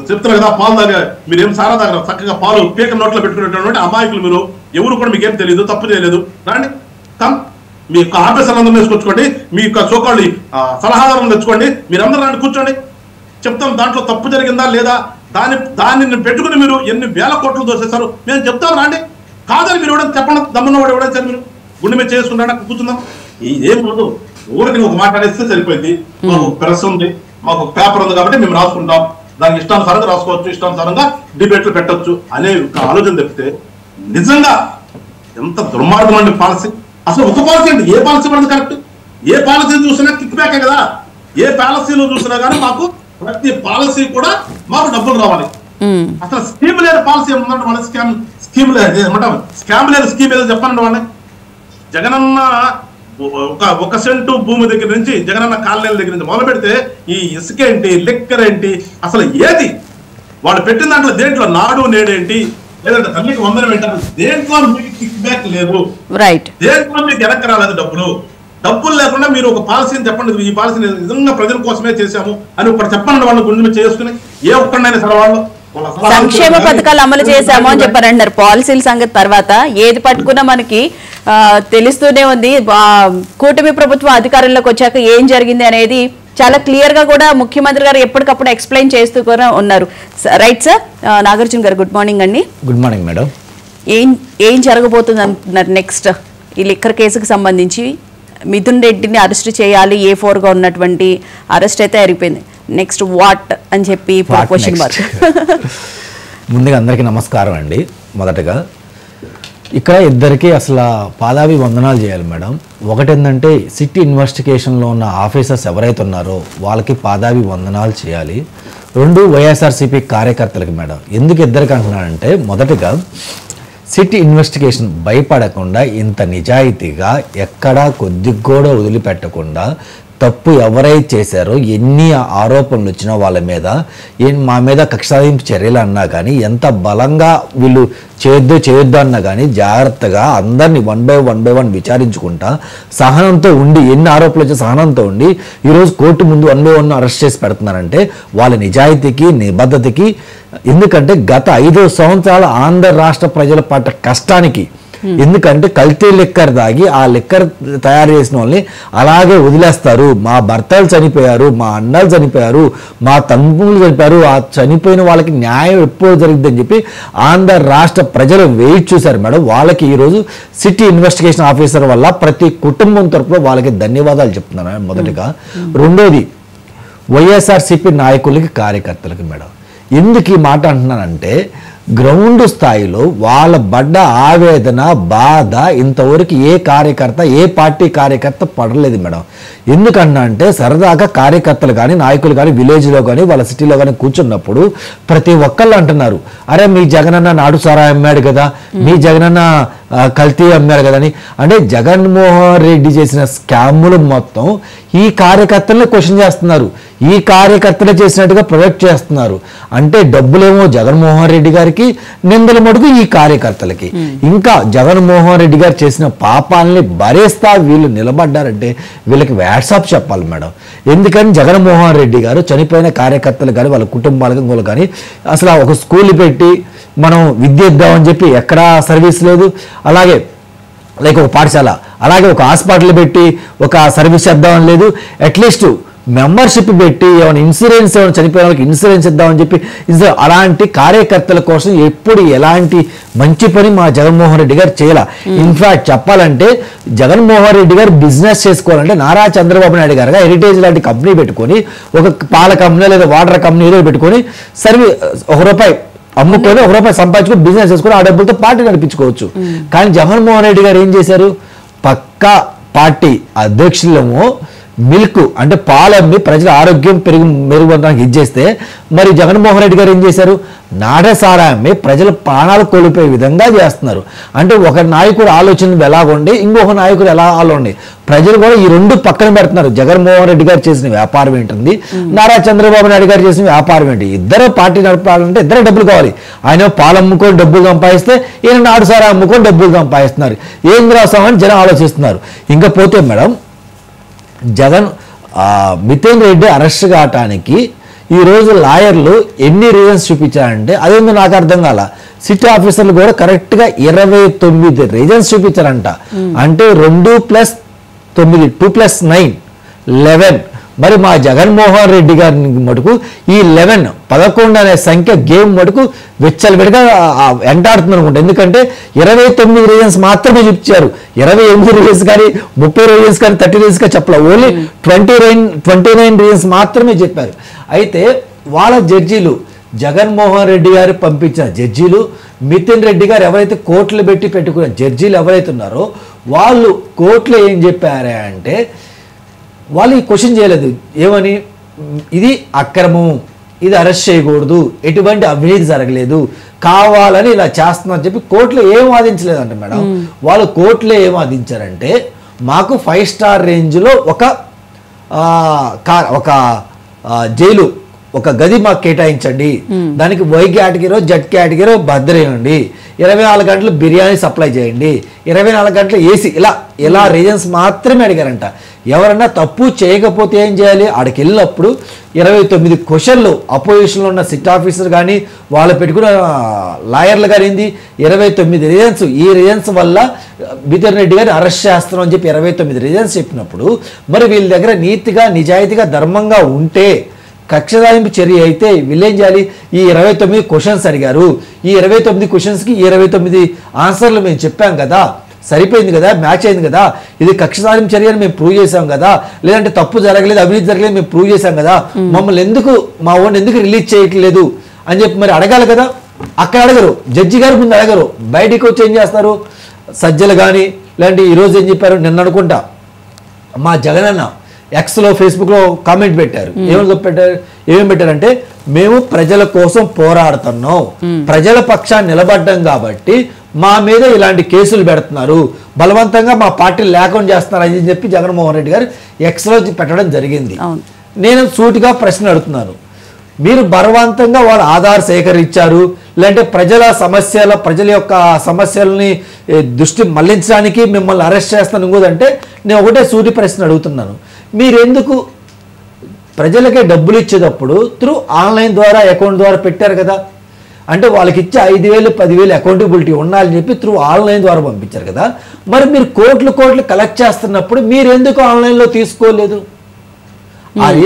చెప్తున్నారు కదా, పాలు దాకా మీరేం సారా దగ్గర చక్కగా పాలు పీక నోట్లో పెట్టుకునేటువంటి అమాయకులు మీరు, ఎవరు కూడా మీకేం తెలియదు, తప్పు చేయలేదు, రాండి కమ్ మీ యొక్క ఆఫీసర్లందరూ వేసుకొచ్చుకోండి, మీ యొక్క చోకాళ్ళు సలహాదారులను తెచ్చుకోండి, మీరందరూ రాండి కూర్చోండి, చెప్తాం దాంట్లో తప్పు జరిగిందా లేదా, దాన్ని పెట్టుకుని మీరు ఎన్ని వేల కోట్లు దోసేస్తారు మేము చెప్తాం రాండి. కాదని మీరు ఎవడని చెప్పండి, దమ్మున్నవాడు ఎవడని సార్ మీరు గుండె మీద చేసుకుంటా కూర్చుందాం. ఏం లేదు, ఊరికి ఒక మాట అనేస్తే సరిపోయింది. మాకు ప్రెస్ ఉంది, మాకు పేపర్ ఉంది కాబట్టి మేము రాసుకుంటాం, దానికి ఇష్టానుసారంగా రాసుకోవచ్చు, ఇష్టానుసారంగా డిబేట్లు పెట్టచ్చు అనే ఆలోచన తప్పితే నిజంగా ఎంత దుర్మార్గం అండి పాలసీ. అసలు ఒక పాలసీ అండి, ఏ పాలసీ పడింది కరెక్ట్, ఏ పాలసీ చూసినా కిక్ బ్యాకే కదా, ఏ పాలసీలో చూసినా కానీ మాకు ప్రతి పాలసీ కూడా మాకు డబ్బులు రావాలి. అసలు స్కీమ్ లేని పాలసీ ఏమంటే మన స్కీమ్ లేదు ఏమంటాం, స్కామ్ లేని స్కీమ్ ఏదో చెప్పండి వాళ్ళని. జగనన్న ఒక సెంటు భూమి దగ్గర నుంచి, జగనన్న కాలనీల దగ్గర నుంచి మొదలు పెడితే ఈ ఇసుక ఏంటి, లిక్కర్ ఏంటి, అసలు ఏది వాళ్ళు పెట్టిన దాంట్లో దేంట్లో నాడు నేడేంటి, లేదంటే తల్లికి వందనం ఏంటారు, దేంట్లో మీకు కిక్ బ్యాక్ లేదు, దేంట్లో మీకు వెనక్కి రాలేదు డబ్బులు లేకుండా మీరు ఒక పాలసీని చెప్పండి, ఈ పాలసీ నిజంగా ప్రజల కోసమే చేశాము అని ఒకటి చెప్పండి, వాళ్ళ గుండె చేసుకుని ఏ ఒక్కడైనా సరే వాళ్ళు సంక్షేమ పథకాలు అమలు చేశాము అని చెప్పారంటారు. పాలసీల సంగతి తర్వాత ఏది పట్టుకున్నా మనకి తెలుస్తూనే ఉంది. కూటమి ప్రభుత్వం అధికారంలోకి వచ్చాక ఏం జరిగింది అనేది చాలా క్లియర్ గా కూడా ముఖ్యమంత్రి గారు ఎప్పటికప్పుడు ఎక్స్ప్లెయిన్ చేస్తూ కూడా ఉన్నారు. రైట్ సార్, నాగార్జున గారు గుడ్ మార్నింగ్ అండి. Good morning madam. ఏం జరగబోతుంది అంటున్నారు నెక్స్ట్? ఈ లిక్కర్ కేసుకు సంబంధించి మిథున్ రెడ్డిని అరెస్ట్ చేయాలి, A4 గా ఉన్నటువంటి అరెస్ట్ అయితే అయిపోయింది. నెక్స్ట్ వాట్ అని చెప్పి క్వశ్చన్ మార్క్. ముందుగా అందరికీ నమస్కారం అండి. మొదటగా ఇక్కడ ఇద్దరికి అసలు పాదాభి వందనాలు చేయాలి మేడం. ఒకటి ఏంటంటే సిటీ ఇన్వెస్టిగేషన్లో ఉన్న ఆఫీసర్స్ ఎవరైతే ఉన్నారో వాళ్ళకి పాదాభి వందనాలు చేయాలి. రెండు వైఎస్ఆర్సీపీ కార్యకర్తలకి మేడం. ఎందుకు ఇద్దరికి అంటున్నానంటే, మొదటగా సిటీ ఇన్వెస్టిగేషన్ భయపడకుండా ఇంత నిజాయితీగా ఎక్కడా కొద్దిగా కూడా వదిలిపెట్టకుండా తప్పు ఎవరైతే చేశారో ఎన్ని ఆరోపణలు వచ్చినా వాళ్ళ మీద మా మీద కక్ష సాధింపు చర్యలు అన్నా కానీ, ఎంత బలంగా వీళ్ళు చేయొద్దు అన్నా కానీ జాగ్రత్తగా అందరినీ వన్ బై వన్ విచారించుకుంటా సహనంతో ఉండి, ఎన్ని ఆరోపణలు వచ్చే సహనంతో ఉండి ఈరోజు కోర్టు ముందు వన్ బై వన్ అరెస్ట్ చేసి పెడుతున్నారంటే వాళ్ళ నిజాయితీకి, నిబద్ధతకి. ఎందుకంటే గత 5 సంవత్సరాలు ఆంధ్ర రాష్ట్ర ప్రజల పట్ల కష్టానికి, ఎందుకంటే కల్తీ లిక్కర్ తాగి ఆ లిక్కర్ తయారు చేసిన వాళ్ళని అలాగే వదిలేస్తారు. మా భర్తలు చనిపోయారు, మా అన్నలు చనిపోయారు, మా తమ్ముళ్ళు చనిపోయారు, ఆ చనిపోయిన వాళ్ళకి న్యాయం ఎప్పుడు జరిగిద్దని చెప్పి ఆంధ్ర రాష్ట్ర ప్రజలు వెయిట్ చూశారు మేడం. వాళ్ళకి ఈరోజు సిటీ ఇన్వెస్టిగేషన్ ఆఫీసర్ వల్ల ప్రతి కుటుంబం తరపున వాళ్ళకి ధన్యవాదాలు చెప్తున్నాను మొదటిగా. రెండోది వైఎస్ఆర్సీపీ నాయకులకి, కార్యకర్తలకి మేడం. ఎందుకు ఈ మాట అంటున్నానంటే, గ్రౌండ్ స్థాయిలో వాళ్ళ పడ్డ ఆవేదన, బాధ ఇంతవరకు ఏ కార్యకర్త, ఏ పార్టీ కార్యకర్త పడలేదు మేడం. ఎందుకన్నా అంటే సరదాగా కార్యకర్తలు కానీ, నాయకులు కానీ, విలేజ్లో కానీ, వాళ్ళ సిటీలో కానీ కూర్చున్నప్పుడు ప్రతి ఒక్కళ్ళు అంటున్నారు, అరే మీ జగనన్న నాడు సారా అమ్మాడు కదా, మీ జగనన్న కల్తీ అమ్మారు కదని. అంటే జగన్మోహన్ రెడ్డి చేసిన స్కాములు మొత్తం ఈ కార్యకర్తలనే క్వశ్చన్ చేస్తున్నారు, ఈ కార్యకర్తలే చేసినట్టుగా ప్రొజెక్ట్ చేస్తున్నారు. అంటే డబ్బులేమో జగన్మోహన్ రెడ్డి గారికి, నిందల మటుకు ఈ కార్యకర్తలకి. ఇంకా జగన్మోహన్ రెడ్డి గారు చేసిన పాపాలని భరేస్తా వీళ్ళు నిలబడ్డారంటే వీళ్ళకి వాట్సాప్ చెప్పాలి మేడం. ఎందుకని జగన్మోహన్ రెడ్డి గారు చనిపోయిన కార్యకర్తలు కానీ, వాళ్ళ కుటుంబాలకు కానీ అసలు ఒక స్కూల్ పెట్టి మనం విద్య ఇద్దామని చెప్పి ఎక్కడా సర్వీస్ లేదు. అలాగే లైక్ ఒక పాఠశాల, అలాగే ఒక హాస్పిటల్ పెట్టి ఒక సర్వీస్ చేద్దామని లేదు. అట్లీస్ట్ మెంబర్షిప్ పెట్టి ఏమైనా ఇన్సూరెన్స్, ఏమైనా చనిపోయిన వాళ్ళకి ఇన్సూరెన్స్ ఇద్దామని చెప్పి అలాంటి కార్యకర్తల కోసం ఎప్పుడు ఎలాంటి మంచి పని మా జగన్మోహన్ రెడ్డి గారు చేయాల. ఇన్ఫాక్ట్ చెప్పాలంటే జగన్మోహన్ రెడ్డి గారు బిజినెస్ చేసుకోవాలంటే నారా చంద్రబాబు నాయుడు గారుగా హెరిటేజ్ లాంటి కంపెనీ పెట్టుకొని, ఒక పాల కంపెనీ లేదా వాటర్ కంపెనీ ఏదో పెట్టుకొని ₹1 అమ్ముకొని ₹1 సంపాదించుకొని బిజినెస్ చేసుకొని ఆ డబ్బులతో పార్టీ నడిపించుకోవచ్చు. కానీ జగన్మోహన్ రెడ్డి గారు ఏం చేశారు, పక్కా పార్టీ అధ్యక్షులేమో మిల్క్ అంటే పాలు అమ్మి ప్రజల ఆరోగ్యం మెరుగుపడడానికి ఇచ్చేస్తే మరి జగన్మోహన్ రెడ్డి గారు ఏం చేశారు? నాటసారా అమ్మి ప్రజల ప్రాణాలు కోల్పోయే విధంగా చేస్తున్నారు. అంటే ఒక నాయకుడు ఆలోచన ఎలాగుండి ఇంకొక నాయకుడు ఎలా ఆలోండి ప్రజలు కూడా ఈ రెండు పక్కన పెడుతున్నారు. జగన్మోహన్ రెడ్డి గారు చేసిన వ్యాపారం ఏంటుంది, నారా చంద్రబాబు నాయుడు గారు చేసిన వ్యాపారం ఏంటి? ఇద్దరు పార్టీ నడపాలంటే ఇద్దరు డబ్బులు కావాలి. ఆయన పాలు అమ్ముకొని డబ్బులు సంపాదిస్తే ఈయన నాటుసారా అమ్ముకొని డబ్బులు సంపాదిస్తున్నారు. ఏం రాసామని జనం ఆలోచిస్తున్నారు. ఇంకా పోతే మేడం జగన్ మిథున్ రెడ్డి అరెస్ట్ కావటానికి ఈరోజు లాయర్లు ఎన్ని రీజన్స్ చూపించారంటే అదేందో నాకు అర్థం కాల. సిటీ ఆఫీసర్లు కూడా కరెక్ట్గా 29 రీజన్స్ చూపించారంట. అంటే 2+9 2+9 11. మరి మా జగన్మోహన్ రెడ్డి గారిని మటుకు ఈ 11 అనే సంఖ్య గేమ్ మటుకు విచ్చలవిడిగా వెంటాడుతుంది అనుకుంటా. ఎందుకంటే 29 రీజన్స్ మాత్రమే చూపించారు. 28 రీజన్స్ కానీ 30 రీజన్స్ కానీ 30 రీజన్స్ కానీ చెప్పలేదు. ఓన్లీ 29 రీజన్స్ మాత్రమే చెప్పారు. అయితే వాళ్ళ జడ్జీలు జగన్మోహన్ రెడ్డి గారు పంపించిన జడ్జీలు, మిథున్ రెడ్డి గారు ఎవరైతే కోర్టులు పెట్టుకున్న జడ్జీలు ఎవరైతే ఉన్నారో వాళ్ళు కోర్టులో ఏం చెప్పారే అంటే వాళ్ళు ఈ క్వశ్చన్ చేయలేదు. ఏమని? ఇది అక్రమం, ఇది అరెస్ట్ చేయకూడదు, ఎటువంటి అవినీతి జరగలేదు, కావాలని ఇలా చేస్తున్నారని చెప్పి కోర్టులో ఏం వాదించలేదంట మేడం. వాళ్ళు కోర్టులో ఏం వాదించారంటే మాకు 5 స్టార్ రేంజ్లో ఒక జైలు ఒక గది మాకు కేటాయించండి, దానికి వై కేటగిరీ జెడ్ కేటగిరీ భద్రేయండి, 24 గంటలు బిర్యానీ సప్లై చేయండి, 24 గంటలు ఏసీ, ఇలా రీజన్స్ మాత్రమే అడిగారంట. ఎవరన్నా తప్పు చేయకపోతే ఏం చేయాలి? ఆడికి వెళ్ళినప్పుడు 29 క్వశ్చన్లు అపోజిషన్లో ఉన్న సిట్ ఆఫీసర్ కానీ వాళ్ళు పెట్టుకున్న లాయర్లు కానీ 29 రీజన్స్. ఈ రీజన్స్ వల్ల మిథున్ రెడ్డి గారిని అరెస్ట్ చేస్తున్నాం అని చెప్పి 29 రీజన్స్ చెప్పినప్పుడు మరి వీళ్ళ దగ్గర నీతిగా నిజాయితీగా ధర్మంగా ఉంటే కక్ష సాధింపు చర్య అయితే వీళ్ళేం చేయాలి? ఈ 29 క్వశ్చన్స్ అడిగారు, ఈ 29 క్వశ్చన్స్కి 29 ఆన్సర్లు మేము చెప్పాం కదా, సరిపోయింది కదా, మ్యాచ్ అయింది కదా, ఇది కక్ష సాధింపు చర్య అని మేము ప్రూవ్ చేసాం కదా, లేదంటే తప్పు జరగలేదు అవినీతి జరగలేదు మేము ప్రూవ్ చేసాం కదా, మమ్మల్ని ఎందుకు మా ఓన్ ఎందుకు రిలీజ్ చేయట్లేదు అని చెప్పి మరి అడగాలి కదా. అక్కడ అడగరు, జడ్జి గారు ముందు అడగరు, బయటికి వచ్చి ఏం చేస్తారు? సజ్జలు కానీ లేదంటే ఈరోజు ఏం చెప్పారు, నిన్న అనుకుంటా మా జగనన్న ఎక్స్లో ఫేస్బుక్లో కామెంట్ పెట్టారు. ఏమేమి పెట్టారంటే మేము ప్రజల కోసం పోరాడుతున్నాం, ప్రజల పక్షాన్ని నిలబడ్డాం కాబట్టి మా మీద ఇలాంటి కేసులు పెడుతున్నారు, బలవంతంగా మా పార్టీ లేకుండా చేస్తున్నారు అని చెప్పి జగన్మోహన్ రెడ్డి గారు ఎక్స్లో పెట్టడం జరిగింది. నేను సూటిగా ప్రశ్న అడుగుతున్నాను, మీరు బలవంతంగా వాళ్ళ ఆధార్ సేకరించారు, లేదంటే ప్రజల యొక్క సమస్యలని దృష్టి మళ్లించడానికి మిమ్మల్ని అరెస్ట్ చేస్తాను ఇంకోదంటే నేను ఒకటే సూటి ప్రశ్న అడుగుతున్నాను. మీరెందుకు ప్రజలకే డబ్బులు ఇచ్చేటప్పుడు ఆన్లైన్ ద్వారా అకౌంట్ ద్వారా పెట్టారు కదా, అంటే వాళ్ళకి ఇచ్చే 5,000 10,000 అకౌంటబిలిటీ ఉండాలని చెప్పి ఆన్లైన్ ద్వారా పంపించారు కదా, మరి మీరు కోట్లు కలెక్ట్ చేస్తున్నప్పుడు మీరు ఎందుకు ఆన్లైన్లో తీసుకోలేదు?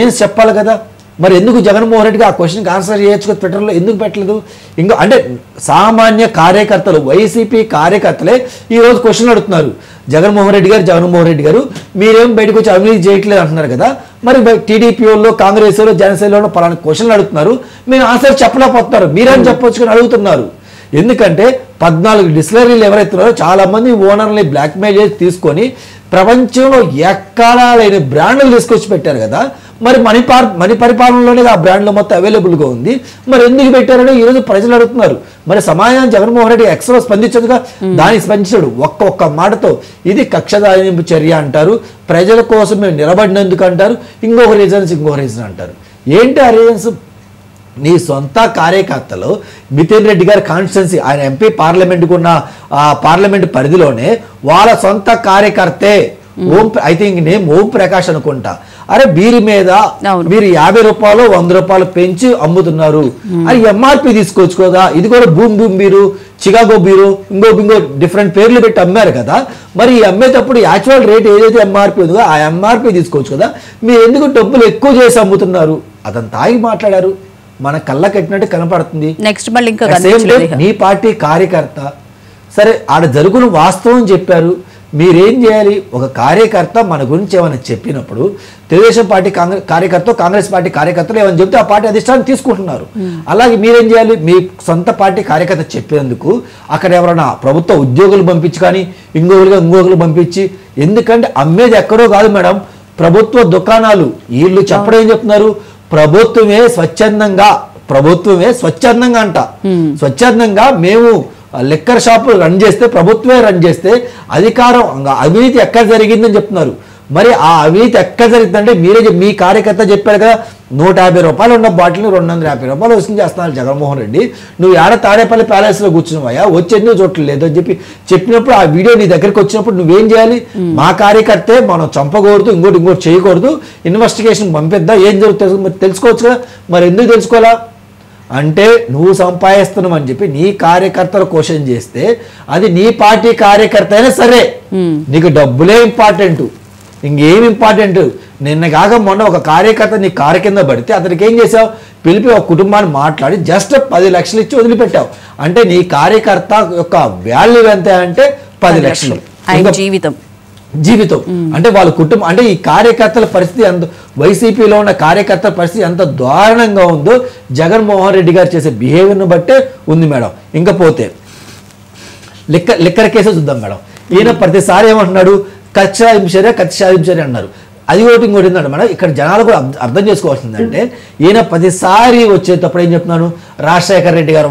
ఏం చెప్పాలి కదా. మరి ఎందుకు జగన్మోహన్ రెడ్డికి ఆ క్వశ్చన్కి ఆన్సర్ చేయొచ్చు కదా, ట్విట్టర్లో ఎందుకు పెట్టలేదు? ఇంకా అంటే సామాన్య కార్యకర్తలు వైసీపీ కార్యకర్తలే ఈరోజు క్వశ్చన్ అడుగుతున్నారు. జగన్మోహన్ రెడ్డి గారు మీరేం బయటకు వచ్చి అవినీతి చేయట్లేదు అంటున్నారు కదా, మరి టీడీపీ వాళ్ళు కాంగ్రెస్ వాళ్ళు జనసేనలో పలానా క్వశ్చన్లు అడుగుతున్నారు, మీరు ఆన్సర్ చెప్పలేకపోతున్నారు, మీరేం చెప్పొచ్చు అని అడుగుతున్నారు. ఎందుకంటే 14 డిస్టిలరీలు ఎవరైతున్నారో చాలా మంది ఓనర్ని బ్లాక్మెయిల్ చేసి తీసుకొని ప్రపంచంలో ఎక్కడా లేని బ్రాండ్లు తీసుకొచ్చి పెట్టారు కదా, మరి మణి పరిపాలనలోనే ఆ బ్రాండ్లు మొత్తం అవైలబుల్గా ఉంది, మరి ఎందుకు పెట్టారని ఈరోజు ప్రజలు అడుగుతున్నారు. మరి సమాజాన్ని జగన్మోహన్ రెడ్డి ఎక్స్లో స్పందించదుగా, దానికి స్పందించాడు ఒక్క మాటతో. ఇది కక్ష సాధింపు చర్య అంటారు, ప్రజల కోసం మేము నిలబడినందుకు అంటారు, ఇంకొక రీజన్ అంటారు. ఏంటి ఆ రీజన్స్? నీ సొంత కార్యకర్తలు మిథున్ రెడ్డి గారి కాన్స్టిట్యున్సీ ఆయన ఎంపీ పార్లమెంట్కు ఉన్న పార్లమెంట్ పరిధిలోనే వాళ్ళ సొంత కార్యకర్తే I think name Om Prakash అనుకుంటా, అరే బీరు మీద మీరు 50 రూపాయలు 100 రూపాయలు పెంచి అమ్ముతున్నారు, అది ఎంఆర్పి తీసుకోవచ్చు కదా, ఇది కూడా బూమ్ బీరు, చికాగో బీరు, ఇంకో డిఫరెంట్ పేర్లు పెట్టి అమ్మారు కదా, మరి ఈ అమ్మేటప్పుడు యాక్చువల్ రేట్ ఏదైతే ఎంఆర్పి ఉందో ఆ ఎంఆర్పి తీసుకోవచ్చు కదా, మీరు ఎందుకు డబ్బులు ఎక్కువ చేసి అమ్ముతున్నారు? అతను తాగి మాట్లాడారు, మన కళ్ళ కట్టినట్టు కనపడుతుంది. నెక్స్ట్ మళ్ళీ ఇంకా నీ పార్టీ కార్యకర్త సరే ఆడ జరుగును వాస్తవం చెప్పారు, మీరేం చేయాలి? ఒక కార్యకర్త మన గురించి ఏమైనా చెప్పినప్పుడు తెలుగుదేశం పార్టీ కాంగ్రెస్ పార్టీ కార్యకర్తలు ఏమైనా చెప్తే ఆ పార్టీ అధిష్టానం తీసుకుంటున్నారు. అలాగే మీరేం చేయాలి? మీ సొంత పార్టీ కార్యకర్త చెప్పేందుకు అక్కడ ఎవరైనా ప్రభుత్వ ఉద్యోగులు పంపించి కానీ ఇంకొకరు పంపించి, ఎందుకంటే అమ్మేది ఎక్కడో కాదు మేడం, ప్రభుత్వ దుకాణాలు. వీళ్ళు చెప్పడం ఏం చెప్తున్నారు, ప్రభుత్వమే స్వచ్ఛందంగా అంట, స్వచ్ఛందంగా మేము లిక్కర్ షాపు రన్ చేస్తే, ప్రభుత్వమే రన్ చేస్తే అధికారం అవినీతి ఎక్కడ జరిగిందని చెప్తున్నారు. మరి ఆ అవినీతి ఎక్కడ జరిగిందంటే మీరే మీ కార్యకర్త చెప్పారు కదా, 150 రూపాయలు ఉన్న బాటిల్ని 250 రూపాయలు వసూలు చేస్తున్నారు జగన్మోహన్ రెడ్డి, నువ్వు ఏడ తాడేపల్లి ప్యాలెస్లో కూర్చున్నావా, వచ్చేందుకు చూడలేదు అని చెప్పినప్పుడు ఆ వీడియో నీ దగ్గరికి వచ్చినప్పుడు నువ్వేం చేయాలి, మా కార్యకర్తే మనం చంపకూడదు, ఇంకోటి చేయకూడదు, ఇన్వెస్టిగేషన్ పంపిద్దాం, ఏం జరుగుతుంది తెలుసుకోవచ్చు కదా, మరి ఎందుకు తెలుసుకోవాలా అంటే నువ్వు సంపాదిస్తున్నావు అని చెప్పి నీ కార్యకర్తలు క్వశ్చన్ చేస్తే అది నీ పార్టీ కార్యకర్త అయినా సరే నీకు డబ్బులే ఇంపార్టెంట్, ఇంకేం ఇంపార్టెంట్. నిన్న కాక మొన్న ఒక కార్యకర్త నీ కారు కింద పడితే అతనికి ఏం చేసావు, పిలిపి ఒక కుటుంబాన్ని మాట్లాడి జస్ట్ 10 లక్షలు ఇచ్చి వదిలిపెట్టావు. అంటే నీ కార్యకర్త యొక్క వాల్యూ ఎంత అంటే 10 లక్షలు జీవితం. అంటే వాళ్ళ కుటుంబం, అంటే ఈ కార్యకర్తల పరిస్థితి ఎంత, వైసీపీలో ఉన్న కార్యకర్తల పరిస్థితి ఎంత దారుణంగా ఉందో జగన్మోహన్ రెడ్డి గారు చేసే బిహేవియర్ను బట్టే ఉంది మేడం. ఇంకా పోతే లిక్కర్ కేసు చూద్దాం మేడం. ఈయన ప్రతిసారి ఏమంటున్నాడు, కక్ష సాధించారే అన్నారు. అది ఇంకోటి ఏంటంటే మేడం, ఇక్కడ జనాలు కూడా అర్థం చేసుకోవాల్సిందంటే ఈయన ప్రతిసారి వచ్చేటప్పుడు ఏం చెప్తున్నాను, రాజశేఖర రెడ్డి గారు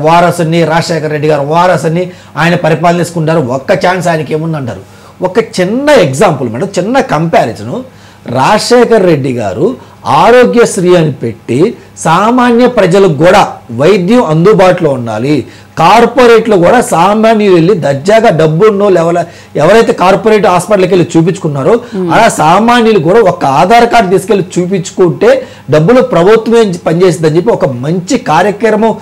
వారసని ఆయన పరిపాలన చేసుకుంటారు, ఒక్క ఛాన్స్ ఆయనకి ఏముందంటారు. ఒక చిన్న ఎగ్జాంపుల్ మేడం, చిన్న కంపారిజను, రాజశేఖర రెడ్డి గారు ఆరోగ్యశ్రీ అని పెట్టి సామాన్య ప్రజలకు కూడా వైద్యం అందుబాటులో ఉండాలి, కార్పొరేట్లో కూడా సామాన్యులు వెళ్ళి దర్జాగా డబ్బున్నో ఎవరైతే కార్పొరేట్ హాస్పిటల్కి వెళ్ళి చూపించుకున్నారో అలా సామాన్యులు కూడా ఒక ఆధార్ కార్డు తీసుకెళ్ళి చూపించుకుంటే డబ్బులు ప్రభుత్వమే పనిచేస్తుందని చెప్పి ఒక మంచి కార్యక్రమం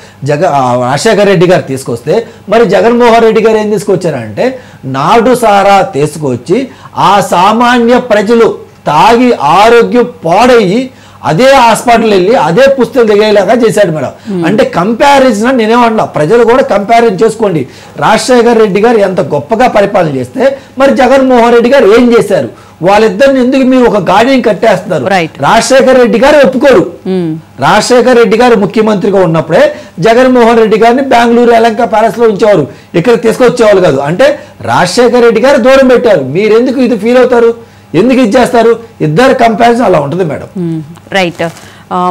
రాజశేఖర రెడ్డి గారు తీసుకొస్తే, మరి జగన్మోహన్ రెడ్డి గారు ఏం తీసుకొచ్చారంటే నాడు సారా తీసుకొచ్చి ఆ సామాన్య ప్రజలు తాగి ఆరోగ్యం పాడయ్యి అదే హాస్పిటల్ వెళ్ళి అదే పుస్తకం దిగేలాగా చేశాడు మేడం. అంటే కంపారిజన్ నేనేమన్నా, ప్రజలు కూడా కంపారిజన్ చేసుకోండి. రాజశేఖర రెడ్డి గారు ఎంత గొప్పగా పరిపాలన చేస్తే మరి జగన్మోహన్ రెడ్డి గారు ఏం చేశారు, వాళ్ళిద్దరిని ఎందుకు మీరు ఒక గాడిని కట్టేస్తున్నారు. రాజశేఖర రెడ్డి గారు ఒప్పుకోరు, రాజశేఖర రెడ్డి గారు ముఖ్యమంత్రిగా ఉన్నప్పుడే జగన్మోహన్ రెడ్డి గారిని బెంగళూరు యలంక ప్యాలెస్ లో ఉంచేవారు, ఇక్కడ తీసుకొచ్చేవాళ్ళు కాదు. అంటే రాజశేఖర రెడ్డి గారు దూరం పెట్టారు, మీరెందుకు ఇది ఫీల్ అవుతారు, ఎందుకు ఇది చేస్తారు, ఇద్దరు కంపారిజన్ అలా ఉంటుంది మేడం. రైట్.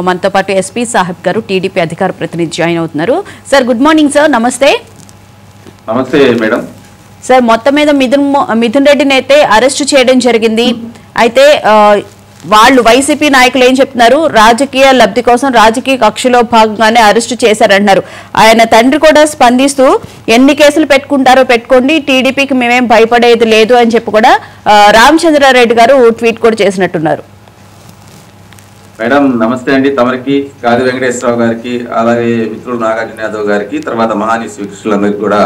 మనతో పాటు ఎస్పీ సాహెబ్ గారు టీడీపీ అధికార ప్రతినిధి జాయిన్ అవుతున్నారు. Sir good morning sir. నమస్తే. నమస్తే మేడం. సార్ మొత్తం మీద మిథున్ రెడ్డిని అయితే అరెస్ట్ చేయడం జరిగింది. అయితే వాళ్ళు వైసీపీ నాయకులు ఏం చెప్తున్నారు, రాజకీయ లబ్ధి కోసం రాజకీయ కక్షలో భాగంగానే అరెస్ట్ చేశారంటున్నారు. ఆయన తండ్రి కూడా స్పందిస్తూ ఎన్ని కేసులు పెట్టుకుంటారో పెట్టుకోండి, టీడీపీకి మేమేం భయపడేది లేదు అని చెప్పి కూడా రామచంద్రారెడ్డి గారు ట్వీట్ కూడా చేసినట్టున్నారు. మేడం నమస్తే అండి. తమరికి, గాది వెంకటేశ్వరరావు గారికి, అలాగే మిత్రులు నాగార్జున యాదవ్ గారికి, తర్వాత మహాని శ్రీకృష్ణులందరికీ కూడా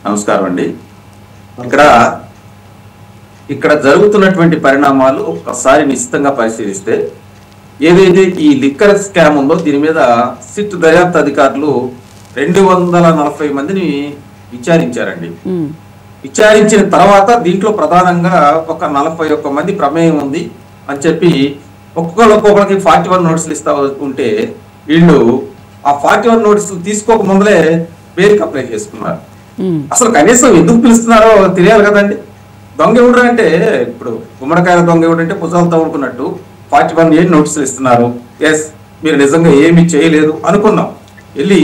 నమస్కారం అండి. ఇక్కడ జరుగుతున్నటువంటి పరిణామాలు ఒక్కసారి నిశ్చితంగా పరిశీలిస్తే, ఏదైతే ఈ లిక్కర్ స్కామ్ ఉందో దీని మీద సిట్ దర్యాప్తు అధికారులు 240 మందిని విచారించారండి. విచారించిన తర్వాత దీంట్లో ప్రధానంగా ఒక 41 మంది ప్రమేయం ఉంది అని చెప్పి ఒక్కొక్కరికి 41 నోటీసులు ఇస్తా ఉంటే వీళ్ళు ఆ 41 నోటీసులు తీసుకోక ముందలే బెయిల్కి అప్లై చేసుకున్నారు. అసలు కనీసం ఎందుకు పిలుస్తున్నారో తెలియాలి కదండి. దొంగ ఎవడు అంటే, ఇప్పుడు గుమ్మడికాయల దొంగ ఎవడు అంటే పుజాలతో అనుకున్నట్టు 41 నోటీసులు ఇస్తున్నారు. ఎస్, మీరు నిజంగా ఏమీ చేయలేదు అనుకున్నాం, వెళ్ళి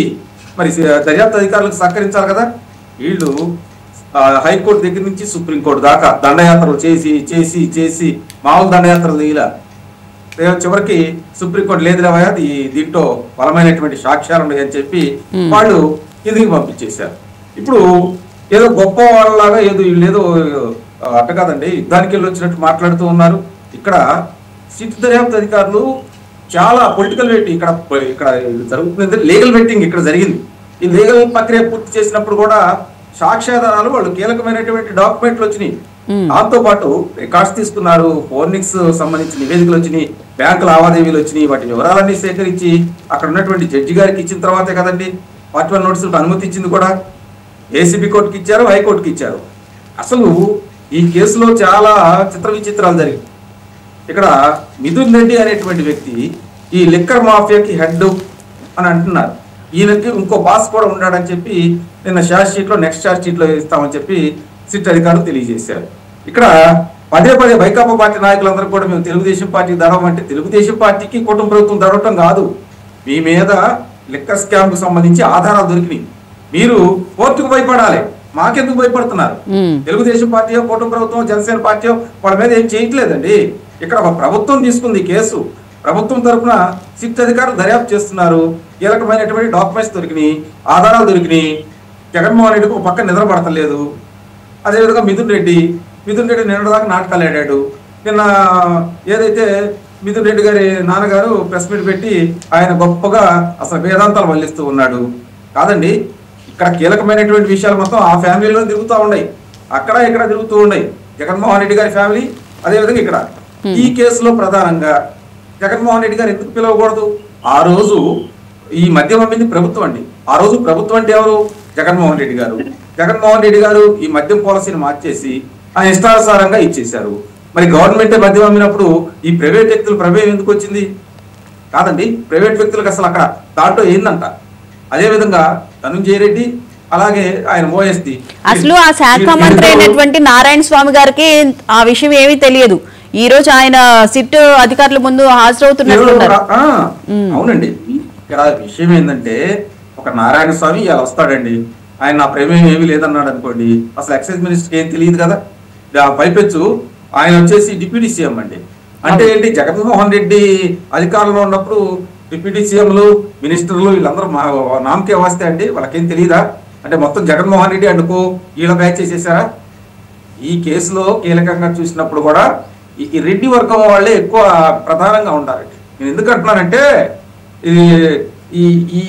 మరి దర్యాప్తు అధికారులకు సహకరించాలి కదా. వీళ్ళు హైకోర్టు దగ్గర నుంచి సుప్రీంకోర్టు దాకా దండయాత్రలు చేసి చేసి చేసి మామూలు దండయాత్రలు ఇలా చివరికి సుప్రీంకోర్టు లేదులేవయా దీంట్లో బలమైనటువంటి సాక్ష్యాలు ఉన్నాయని చెప్పి వాళ్ళు ఎదిగి పంపించేశారు. ఇప్పుడు ఏదో గొప్ప వాళ్ళలాగా వీళ్ళేదో అట్ట కాదండి, యుద్ధానికి వెళ్ళి వచ్చినట్టు మాట్లాడుతూ ఉన్నారు. ఇక్కడ సిట్ దర్యాప్తు అధికారులు చాలా పొలిటికల్ వెట్టింగ్ ఇక్కడ జరుగుతుంది, లీగల్ వెట్టింగ్ ఇక్కడ జరిగింది. ఈ లీగల్ ప్రక్రియ పూర్తి చేసినప్పుడు కూడా సాక్ష్యాధారాలు వాళ్ళు కీలకమైనటువంటి డాక్యుమెంట్లు వచ్చినాయి, దాంతో పాటు రికార్డ్స్ తీసుకున్నారు, ఫోర్నిక్స్ సంబంధించిన నివేదికలు వచ్చినాయి, బ్యాంకు లావాదేవీలు వచ్చినాయి. వాటి వివరాలన్నీ సేకరించి అక్కడ ఉన్నటువంటి జడ్జి గారికి ఇచ్చిన తర్వాతే కదండి 41 నోటీసులకు అనుమతి ఇచ్చింది కూడా. ఏసీబీ కోర్టుకి ఇచ్చారు, హైకోర్టుకి ఇచ్చారు. అసలు ఈ కేసులో చాలా చిత్ర విచిత్రాలు జరిగాయి. ఇక్కడ మిథున్ రెడ్డి అనేటువంటి వ్యక్తి ఈ లిక్కర్ మాఫియాకి హెడ్ అని అంటున్నారు. ఈయనకి ఇంకో బాస్ కూడా ఉన్నాడని చెప్పి నిన్న నెక్స్ట్ ఛార్జ్ షీట్లో ఇస్తామని చెప్పి సిట్ అధికారులు తెలియజేశారు. ఇక్కడ పదే పదే వైకాపా పార్టీ నాయకులందరూ కూడా మేము తెలుగుదేశం పార్టీ దడవమంటే తెలుగుదేశం పార్టీకి కూటమి ప్రభుత్వం దడవటం కాదు, మీ మీద లిక్కర్ స్కామ్ కు సంబంధించి ఆధారాలు దొరికినాయి. మీరు కోర్టుకు భయపడాలి, మాకెందుకు భయపడుతున్నారు? తెలుగుదేశం పార్టీ కూటమి ప్రభుత్వం జనసేన పార్టీ వాళ్ళ మీద ఏం చేయట్లేదండి. ఇక్కడ ఒక ప్రభుత్వం తీసుకుంది కేసు, ప్రభుత్వం తరఫున సిట్ అధికారులు దర్యాప్తు చేస్తున్నారు. కీలకమైనటువంటి డాక్యుమెంట్స్ దొరికినాయి, ఆధారాలు దొరికినాయి. జగన్మోహన్ రెడ్డికి ఒక పక్క నిద్ర పడతలేదు. అదేవిధంగా మిథున్ రెడ్డి నిన్నటిదాకా నాటకాలు ఆడాడు. నిన్న ఏదైతే మిథున్ రెడ్డి గారి నాన్నగారు ప్రెస్ మీట్ పెట్టి ఆయన గొప్పగా అసలు వేదాంతాలు వల్లిస్తూ ఉన్నాడు. కాదండి, ఇక్కడ కీలకమైనటువంటి విషయాలు మొత్తం ఆ ఫ్యామిలీలో తిరుగుతూ ఉన్నాయి, అక్కడ ఇక్కడ తిరుగుతూ ఉన్నాయి. జగన్మోహన్ రెడ్డి గారి ఫ్యామిలీ, అదేవిధంగా ఇక్కడ ఈ కేసులో ప్రధానంగా జగన్మోహన్ రెడ్డి గారు ఎందుకు పిలవకూడదు? ఆ రోజు ఈ మద్యం అమ్మింది ప్రభుత్వం అండి. ఆ రోజు ప్రభుత్వం అంటే ఎవరు? జగన్మోహన్ రెడ్డి గారు. జగన్మోహన్ రెడ్డి గారు ఈ మద్యం పాలసీని మార్చేసి ఆయన ఇష్టానుసారంగా ఇచ్చేశారు. మరి గవర్నమెంటే మద్యం అమ్మినప్పుడు ఈ ప్రైవేట్ వ్యక్తుల ప్రమేయం ఎందుకు వచ్చింది? కాదండి, ప్రైవేట్ వ్యక్తులకు అసలు అక్కడ దాంట్లో ఏందంట. అదేవిధంగా ధనుంజయ రెడ్డి, అలాగే ఆయన ఓఎస్డి, అసలు ఆ శాఖ మంత్రి అయినటువంటి నారాయణ స్వామి గారికి ఆ విషయం ఏమీ తెలియదు. ఈ రోజు ఆయన సిట్ అధికారుల ముందు హాజరవుతున్నారు. అవునండి, ఇక్కడ విషయం ఏంటంటే ఒక నారాయణ స్వామి ఇలా వస్తాడండి, ఆయన నా ప్రేమేం ఏమీ లేదన్నాడు అనుకోండి, అసలు ఎక్సైజ్ మినిస్టర్కి ఏం తెలియదు కదా. పైపెచ్చు ఆయన వచ్చేసి డిప్యూటీ సీఎం అండి. అంటే ఏంటి, జగన్మోహన్ రెడ్డి అధికారంలో ఉన్నప్పుడు డిప్యూటీ సీఎంలు, మినిస్టర్లు వీళ్ళందరూ నామకే వస్తే అండి, వాళ్ళకేం తెలియదా? అంటే మొత్తం జగన్మోహన్ రెడ్డి అనుకో వీళ్ళ బ్యాచ్ చేసేసారా? ఈ కేసులో కీలకంగా చూసినప్పుడు కూడా ఈ రెడ్డి వర్గం వాళ్ళే ఎక్కువ ప్రధానంగా ఉండాలండి. నేను ఎందుకు అంటున్నానంటే ఈ ఈ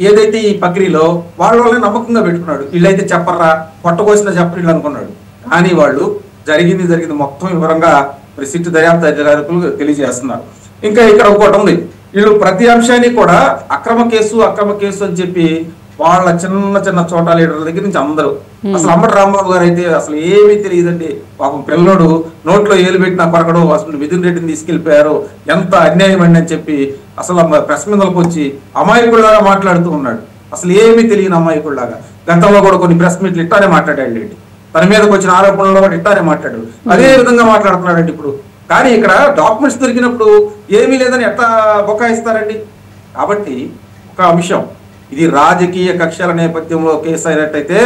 ఏదైతే ఈ పక్రీలో వాళ్ళే నమ్మకంగా పెట్టుకున్నాడు. వీళ్ళైతే చెప్పరా, కొట్టకోసిన చెప్పరు అనుకున్నాడు. కానీ వాళ్ళు జరిగింది మొత్తం వివరంగా సిట్ దర్యాప్తు అధికారులు తెలియజేస్తున్నారు. ఇంకా ఇక్కడ ఒకటి ఉంది, వీళ్ళు ప్రతి అంశాన్ని కూడా అక్రమ కేసు అని చెప్పి వాళ్ళ చిన్న చోట లీడర్ల దగ్గర నుంచి అందరూ, అసలు అంబటి రాంబాబు గారు అయితే అసలు ఏమీ తెలియదండి. పాపం పిల్లడు నోట్లో ఏలు పెట్టిన కొరకడు, అసలు మిథున్ రెడ్డిని తీసుకెళ్లిపోయారు, ఎంత అన్యాయం అండి అని చెప్పి అసలు ప్రెస్ మీదలకు వచ్చి అమాయకుల్లాగా మాట్లాడుతూ ఉన్నాడు. అసలు ఏమీ తెలియని అమాయకుల్లాగా. గతంలో కూడా కొన్ని ప్రెస్ మీట్లు ఇట్టానే మాట్లాడాడు, తన మీదకి వచ్చిన ఆరోపణల్లో కూడా ఇట్టానే మాట్లాడాడు. అదే విధంగా మాట్లాడుతున్నాడండి ఇప్పుడు. కానీ ఇక్కడ డాక్యుమెంట్స్ దొరికినప్పుడు ఏమీ లేదని ఎట్లా బొకాయిస్తారండి? కాబట్టి ఒక అంశం, ఇది రాజకీయ కక్షల నేపథ్యంలో కేసు అయినట్టయితే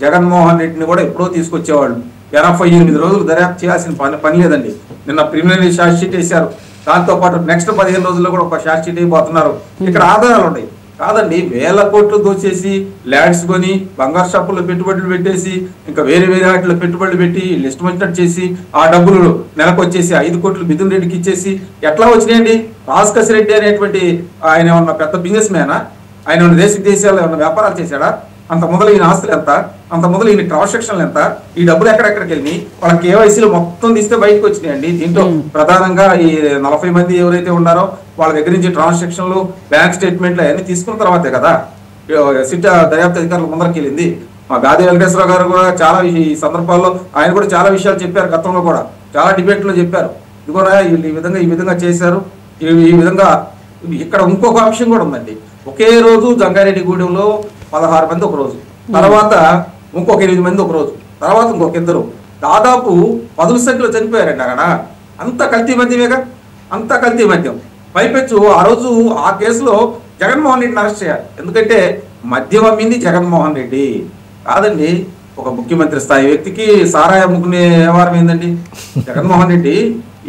జగన్మోహన్ రెడ్డిని కూడా ఎప్పుడో తీసుకొచ్చేవాళ్ళు. 88 రోజులు దర్యాప్తు చేయాల్సిన పని లేదండి. నిన్న ప్రిలిమినరీ ఛార్జ్ షీట్ వేశారు, దాంతో పాటు నెక్స్ట్ 15 రోజుల్లో కూడా ఒక ఛార్జ్ షీట్ అయిపోతున్నారు. ఇక్కడ ఆధారాలు ఉన్నాయి. కాదండి, 1000 కోట్లు దోచేసి ల్యాండ్స్ కొని బంగారు షాపుల్లో పెట్టుబడులు పెట్టేసి ఇంకా వేరే వాటిలో పెట్టుబడులు పెట్టి లిస్ట్ వచ్చినట్టు చేసి ఆ డబ్బులు నెలకు వచ్చేసి 5 కోట్లు మిథున్ రెడ్డికి ఇచ్చేసి ఎట్లా వచ్చినాయండి? రాజకశ రెడ్డి అనేటువంటి ఆయన ఏమన్నా పెద్ద బిజినెస్ మ్యానా? ఆయన ఉన్న దేశాల్లో ఏమన్నా వ్యాపారాలు చేశాడా? అంత మొదలు ఈయన ఆస్తులు ఎంత, అంత మొదలు ఈయన ట్రాన్సాక్షన్లు ఎంత, ఈ డబ్బులు ఎక్కడెక్కడికి వెళ్ళి వాళ్ళ కేవైసీలు మొత్తం తీస్తే బయటకు వచ్చినాయండి. దీంట్లో ప్రధానంగా ఈ 40 మంది ఎవరైతే ఉన్నారో వాళ్ళ దగ్గర నుంచి ట్రాన్సాక్షన్లు, బ్యాంక్ స్టేట్మెంట్లు అవన్నీ తీసుకున్న తర్వాతే కదా సిట్ దర్యాప్తు అధికారులు ముందరికి వెళ్ళింది. మా గాది వెంకటేశ్వర గారు కూడా చాలా ఈ సందర్భాల్లో ఆయన కూడా చాలా విషయాలు చెప్పారు. గతంలో కూడా చాలా డిబేట్లో చెప్పారు, ఇది కూడా ఈ విధంగా చేశారు, ఈ విధంగా. ఇక్కడ ఇంకొక అంశం కూడా ఉందండి. ఒకే రోజు జంగారెడ్డిగూడెంలో 16 మంది ఒక రోజు, తర్వాత ఇంకొక 8 మంది ఒక రోజు, తర్వాత ఇంకొక 2, దాదాపు 10 సంఖ్యలో చనిపోయారండి అక్కడ. అంత కల్తీ మద్యమేగా, అంత కల్తీ మద్యం. పైపెచ్చు ఆ రోజు ఆ కేసులో జగన్మోహన్ రెడ్డిని అరెస్ట్ చేయాలి. ఎందుకంటే మద్యం అమ్మింది జగన్మోహన్ రెడ్డి కాదండి. ఒక ముఖ్యమంత్రి స్థాయి వ్యక్తికి సారాయి అమ్ముకునే వ్యవహారం ఏందండి? జగన్మోహన్ రెడ్డి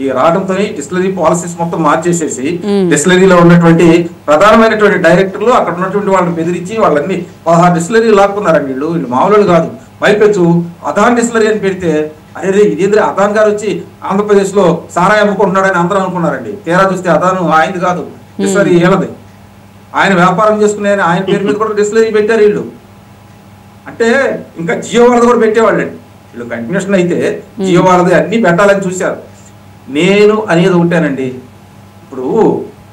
ఈ రావడంతో డిస్టిలరీ పాలసీస్ మొత్తం మార్చేసేసి డిస్టిలరీలో ఉన్నటువంటి ప్రధానమైనటువంటి డైరెక్టర్లు అక్కడ ఉన్నటువంటి వాళ్ళని బెదిరించి వాళ్ళన్ని 16 డిస్టిలరీలు లాక్కున్నారండి. వీళ్ళు మామూలు కాదు. పైపెచ్చు అదాన్ డిస్టిలరీ అని పెడితే అదే ఇదేంద్ర అదాన్ గారు వచ్చి ఆంధ్రప్రదేశ్ లో సారాయి అమ్ముకుంటున్నాడని అందరూ అనుకున్నారండి. తీరా చూస్తే అదాను ఆయనది కాదు, డిస్టిలరీ వీళ్ళది. ఆయన వ్యాపారం చేసుకునే ఆయన పేరు మీద కూడా డిస్టిలరీ పెట్టారు వీళ్ళు. అంటే ఇంకా జియో వాళ్ళది కూడా పెట్టేవాళ్ళండి వీళ్ళు. కంటిన్యూషన్ అయితే జియో వాళ్ళది అన్ని పెట్టాలని చూశారు. నేను అనేది ఒకటేనండి, ఇప్పుడు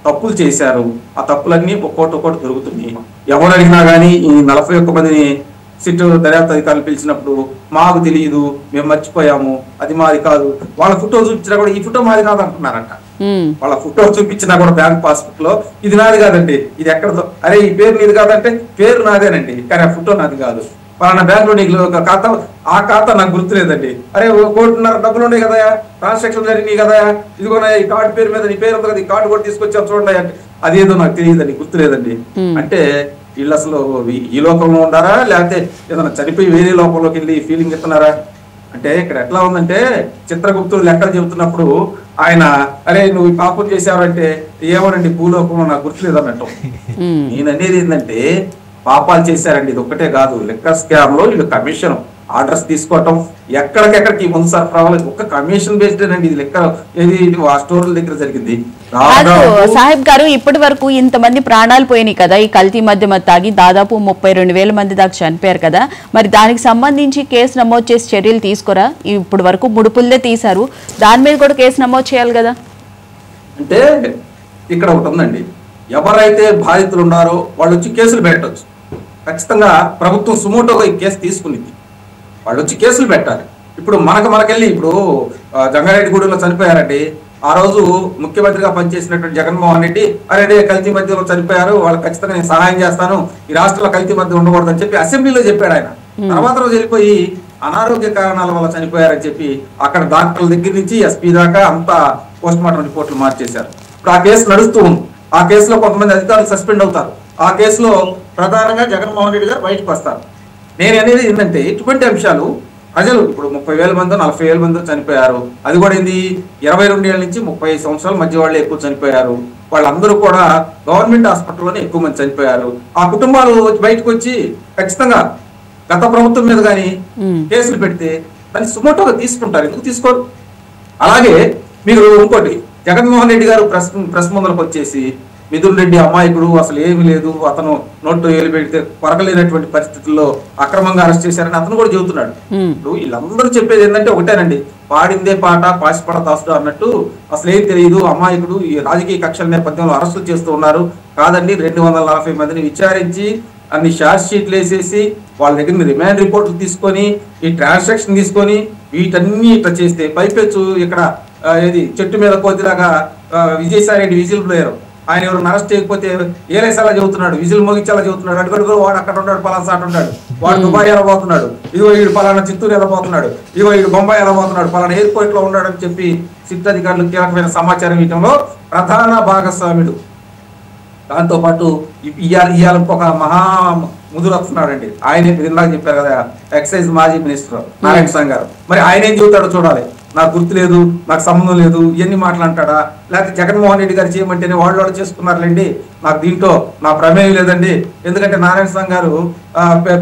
తప్పులు చేశారు, ఆ తప్పులన్నీ ఒక్కోటి దొరుకుతుంది. ఎవరు అడిగినా కానీ ఈ 41 మందిని సిట్ దర్యాప్తు అధికారులు పిలిచినప్పుడు మాకు తెలియదు, మేము మర్చిపోయాము, అది మాది కాదు. వాళ్ళ ఫోటో చూపించినా కూడా ఈ ఫోటో మాది కాదు అంటున్నారంట. వాళ్ళ ఫోటో చూపించినా కూడా బ్యాంక్ పాస్బుక్ లో ఇది నాది కాదండి, ఇది ఎక్కడదో, అరే ఈ పేరు నీది కాదంటే పేరు నాదేనండి, కానీ ఆ ఫోటో నాది కాదు. పలానా బ్యాంక్ లో నీకు ఖాతా ఆ ఖాతా నాకు గుర్తులేదండి. అరే 1.5 కోటి డబ్బులు ఉన్నాయి కదా, ట్రాన్సాక్షన్ జరిగినాయి కదా, ఇదిగోనా ఈ కార్డు పేరు మీద నీ పేరు ఉంది కదా, ఈ కార్డు కూడా తీసుకొచ్చావు చూడండి అంటే అదేదో నాకు తెలియదండి, గుర్తులేదండి. అంటే వీళ్ళు అసలు ఈ లోకంలో ఉండారా లేకపోతే ఏదైనా చనిపోయి వేరే లోకంలోకి వెళ్ళి ఫీలింగ్ ఇస్తున్నారా? అంటే ఇక్కడ ఎట్లా ఉందంటే చిత్రగుప్తుడు లెక్కలు చెబుతున్నప్పుడు ఆయన అరే నువ్వు ఈ పాపం చేసావంటే ఏమోనండి భూలోకంలో నాకు గుర్తులేదు అన్నట్టు. నేను అనేది ఏంటంటే పాపాలు చేశారండి, ఇది ఒక్కటే కాదు. లెక్కర్ స్కామ్ లో వీళ్ళు కమిషన్ ఆర్డర్స్ తీసుకోవటం, ఎక్కడికెక్కడికి ముందు సరఫరా ఒక్క కమిషన్ బేస్డ్ అండి. ఇది లెక్క ఏది ఆ స్టోర్ల దగ్గర జరిగింది. సాహెబ్ గారు, ఇప్పటి వరకు ఇంతమంది ప్రాణాలు పోయినాయి కదా ఈ కల్తీ మద్యం తాగి, దాదాపు 32,000 మంది దాకా చనిపోయారు కదా, మరి దానికి సంబంధించి కేసు నమోదు చేసి చర్యలు తీసుకోరా? ఇప్పటి వరకు ముడుపుల్లే తీశారు, దాని మీద కూడా కేసు నమోదు చేయాలి కదా. అంటే ఇక్కడ ఒకటి ఉందండి, ఎవరైతే బాధితులు ఉన్నారో వాళ్ళు వచ్చి కేసులు పెట్టవచ్చు. ఖచ్చితంగా ప్రభుత్వం సుమోటోగా ఈ కేసు తీసుకునింది, వాళ్ళు వచ్చి కేసులు పెట్టాలి. ఇప్పుడు మనకెళ్ళి ఇప్పుడు జంగారెడ్డిగూడెంలో చనిపోయారండి, ఆ రోజు ముఖ్యమంత్రిగా పనిచేసినటువంటి జగన్మోహన్ రెడ్డి అరే కల్తీ మద్యంలో చనిపోయారు, వాళ్ళకి ఖచ్చితంగా నేను సహాయం చేస్తాను, ఈ రాష్ట్రంలో కల్తీ మద్యం ఉండకూడదని చెప్పి అసెంబ్లీలో చెప్పాడు ఆయన. తర్వాత రోజు వెళ్ళిపోయి అనారోగ్య కారణాల వల్ల చనిపోయారని చెప్పి అక్కడ డాక్టర్ల దగ్గర నుంచి ఎస్పీ దాకా అంతా పోస్ట్ మార్టం రిపోర్ట్లు మార్చేశారు. ఇప్పుడు ఆ కేసు నడుస్తూ ఉంది, ఆ కేసులో కొంతమంది అధికారులు సస్పెండ్ అవుతారు, ఆ కేసులో ప్రధానంగా జగన్మోహన్ రెడ్డి గారు బయటకు వస్తారు. నేను అనేది ఏంటంటే ఇటువంటి అంశాలు ప్రజలు ఇప్పుడు 30,000 మందో 40,000 మందో చనిపోయారు, అది కూడా ఏంది 22 ఏళ్ళ నుంచి 30 సంవత్సరాల మధ్య వాళ్ళే ఎక్కువ చనిపోయారు, వాళ్ళందరూ కూడా గవర్నమెంట్ హాస్పిటల్లోనే ఎక్కువ మంది చనిపోయారు. ఆ కుటుంబాలు బయటకు వచ్చి ఖచ్చితంగా గత ప్రభుత్వం మీద కానీ కేసులు పెడితే దాన్ని సుమోటోగా తీసుకుంటారు, ఎందుకు తీసుకోరు? అలాగే మీరు ఇంకోటి, జగన్మోహన్ రెడ్డి గారు ప్రెస్ ముందరకు వచ్చేసి మిథున్ రెడ్డి అమాయకుడు, అసలు ఏమీ లేదు, అతను నోట్లో ఏలు పెడితే కొరకలేనటువంటి పరిస్థితుల్లో అక్రమంగా అరెస్ట్ చేశారని అతను కూడా చెబుతున్నాడు. ఇప్పుడు వీళ్ళందరూ చెప్పేది ఏంటంటే ఒకటేనండి, పాడిందే పాట పాసిపడ తాసుడు అన్నట్టు, అసలు ఏం తెలియదు, అమాయకుడు, ఈ రాజకీయ కక్షల నేపథ్యంలో అరెస్టులు చేస్తూ ఉన్నారు. కాదండి, 240 మందిని విచారించి అన్ని షార్ట్ షీట్లు వేసేసి వాళ్ళ దగ్గర రిమాండ్ రిపోర్ట్లు తీసుకొని ఈ ట్రాన్సాక్షన్ తీసుకొని వీటన్ని ఇట్లా చేస్తే పైపెచ్చు ఇక్కడ ఏది చెట్టు మీద కోతిలాగా విజయసాయి రెడ్డి విజిల్ బ్లోయర్, ఆయన ఎవరు అరెస్ట్ చేయకపోతే ఏలేసేలా చెబుతున్నాడు, విజిల్ మోగించేలా చెబుతున్నాడు. అడుగడుగు వాడు అక్కడ ఉన్నాడు, పలానా సాట్ ఉన్నాడు, వాడు దుబాయ్ ఎలా పోతున్నాడు, ఇదిగో వీడు పలానా చిత్తూరు ఎలా పోతున్నాడు, ఇదిగో వీడు బొంబాయి ఎలా పోతున్నాడు, పలానా ఎయిర్పోర్ట్ లో ఉన్నాడు అని చెప్పి సిట్ అధికారులు కీలకమైన సమాచారం ఇవ్వడంలో ప్రధాన భాగస్వాముడు. దాంతో పాటు ఇవాళ ఇంకొక మహా ముదురు వస్తున్నాడండి, ఆయనే ఇందాక చెప్పారు కదా ఎక్సైజ్ మాజీ మినిస్టర్ నారాయణ స్వామి గారు. మరి ఆయన ఏం చెబుతాడో చూడాలి. నాకు గుర్తు లేదు, నాకు సంబంధం లేదు, ఇవన్నీ మాట్లాంటాడా, లేకపోతే జగన్మోహన్ రెడ్డి గారు చేయమంటేనే వాళ్ళు చేసుకున్నారులేండి, నాకు దీంట్లో నా ప్రమేయం లేదండి, ఎందుకంటే నారాయణ స్వామి గారు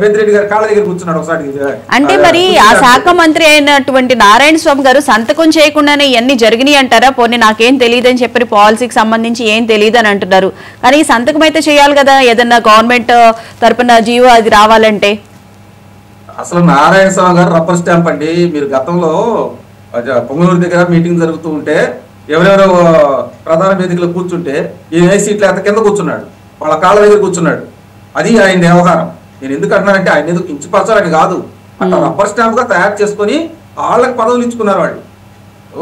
పెద్దిరెడ్డి గారు కాళ్ళ దగ్గర కూర్చున్నాడు ఒకసారి. అంటే మరి ఆ శాఖ మంత్రి అయినటువంటి నారాయణ స్వామి గారు సంతకం చేయకుండానే ఇవన్నీ జరిగినాయి అంటారా? పోనీ నాకేం తెలియదు అని చెప్పి పాలసీకి సంబంధించి ఏం తెలియదు అని అంటున్నారు, కానీ సంతకం అయితే చేయాలి కదా ఏదన్నా గవర్నమెంట్ తరపున జీవో అది రావాలంటే. అసలు నారాయణ స్వామి గారు రబ్బర్ స్టాంప్ అండి. మీరు గతంలో పొంగనూరు దగ్గర మీటింగ్ జరుగుతూ ఉంటే ఎవరెవరో ప్రధాన వేదికలో కూర్చుంటే ఈయన ఏ సీట్లు ఎంత కింద కూర్చున్నాడు, వాళ్ళ కాళ్ళ దగ్గర కూర్చున్నాడు. అది ఆయన వ్యవహారం. నేను ఎందుకు అంటున్నానంటే ఆయన ఎందుకు కించపరచాలని కాదు, అట్లా రబ్బర్ స్టాంప్ గా తయారు చేసుకుని వాళ్ళకి పదవులు ఇచ్చుకున్నారు వాళ్ళు.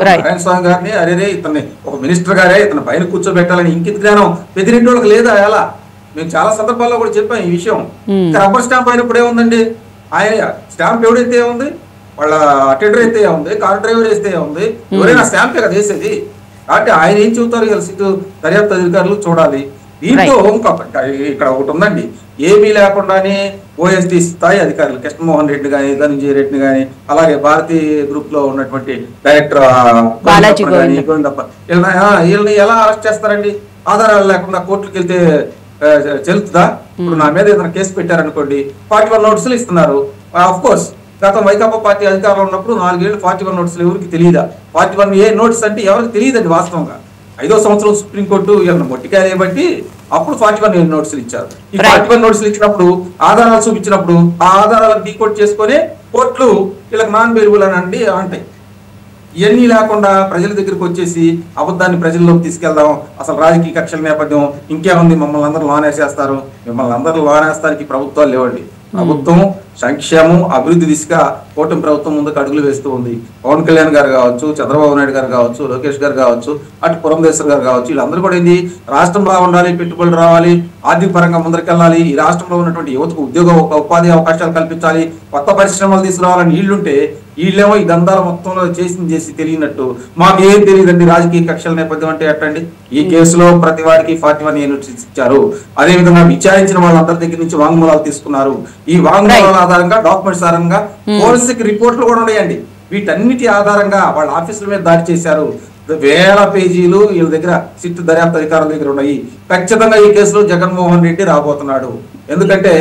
నారాయణ స్వామి గారిని అరేరే ఇతన్ని ఒక మినిస్టర్ గారే ఇతను పైన కూర్చోబెట్టాలని ఇంకిత జ్ఞానం పెద్దిరెడ్డి వాళ్ళకి లేదా? ఎలా మేము చాలా సందర్భాల్లో కూడా చెప్పాం ఈ విషయం. రబ్బర్ స్టాంప్ అయినప్పుడు ఏముందండి, ఆయన స్టాంప్ ఎవడైతే ఉంది, వాళ్ళ అటెండర్ అయితే ఉంది, కార్ డ్రైవర్ వేస్తే ఉంది, ఎవరైనా స్టాంపే కదా వేసేది. కాబట్టి ఆయన ఏం చెబుతారు సిట్టు దర్యాప్తు అధికారులు చూడాలి. దీంతో ఇక్కడ ఒకటి ఉందండి, ఏమీ లేకుండానే ఓఎస్డి స్థాయి అధికారులు కృష్ణమోహన్ రెడ్డి కానీ ధనంజయ రెడ్డిని కానీ అలాగే భారతీయ గ్రూప్ లో ఉన్నటువంటి డైరెక్టర్ గోవిందప్ప వీళ్ళని ఎలా అరెస్ట్ చేస్తారండి? ఆధారాలు లేకుండా కోర్టులకు వెళ్తే చెల్లుతుందా? ఇప్పుడు నా మీద ఏదైనా కేసు పెట్టారనుకోండి, 41 నోటీసులు ఇస్తున్నారు. ఆఫ్ కోర్స్ గతం వైకాపా పార్టీ అధికారంలో ఉన్నప్పుడు 4 ఏళ్ళు 41 నోటీసులు ఎవరికి తెలియదా? 41A నోటీస్ అంటే ఎవరికి తెలియదండి వాస్తవంగా. 5వ సంవత్సరం సుప్రీంకోర్టు మొట్టికాయ బట్టి అప్పుడు 41A నోటీసులు ఇచ్చారు. ఈ 41 నోటీసులు ఇచ్చినప్పుడు ఆధారాలు చూపించినప్పుడు ఆ ఆధారాలను డీకోడ్ చేసుకుని కోర్టులు వీళ్ళకి నాన్ బెయిలబుల్ అని అంటాయి. ఇవన్నీ లేకుండా ప్రజల దగ్గరికి వచ్చేసి అబద్ధాన్ని ప్రజల్లోకి తీసుకెళ్దాం, అసలు రాజకీయ కక్షల నేపథ్యం ఇంకేముంది, మమ్మల్ని అందరూ లోనేసేస్తారు, మిమ్మల్ని అందరూ లోనేస్తానికి ప్రభుత్వాలు లేవండి. ప్రభుత్వం సంక్షేమం అభివృద్ధి దిశగా కూటమి ప్రభుత్వం ముందుకు అడుగులు వేస్తూ ఉంది. పవన్ కళ్యాణ్ గారు కావచ్చు, చంద్రబాబు నాయుడు గారు కావచ్చు, లోకేష్ గారు కావచ్చు, అటు పురంధేశ్వర్ గారు కావచ్చు, వీళ్ళందరూ కూడా ఏంది రాష్ట్రం బాగుండాలి, పెట్టుబడులు రావాలి, ఆర్థిక పరంగా ముందరికెళ్ళాలి, ఈ రాష్ట్రంలో ఉన్నటువంటి యువతకు ఉపాధి అవకాశాలు కల్పించాలి, కొత్త పరిశ్రమలు తీసుకురావాలని వీళ్ళుంటే వీళ్ళేమో ఈ దందాల మొత్తంలో చేసి తెలియనట్టు మాకు ఏం తెలియదండి రాజకీయ కక్షల నేపథ్యం అంటే ఎట్టండి. ఈ కేసులో ప్రతి వాడికి 41 యూనిట్స్ ఇచ్చారు. అదేవిధంగా విచారించిన వాళ్ళందరి దగ్గర నుంచి వాంగ్మూలాలు తీసుకున్నారు. ఈ వాంగ్మూలాల ఆధారంగా డాక్యుమెంట్స్ ఆధారంగా ఫోరెన్సిక్ రిపోర్ట్లు కూడా ఉన్నాయండి. వీటన్నిటి ఆధారంగా వాళ్ళ ఆఫీసుల మీద దాడి చేశారు. వేల పేజీలు వీళ్ళ దగ్గర సిట్ దర్యాప్తు అధికారుల దగ్గర ఉన్నాయి. ఖచ్చితంగా ఈ కేసులో జగన్మోహన్ రెడ్డి రాబోతున్నాడు. ఎందుకంటే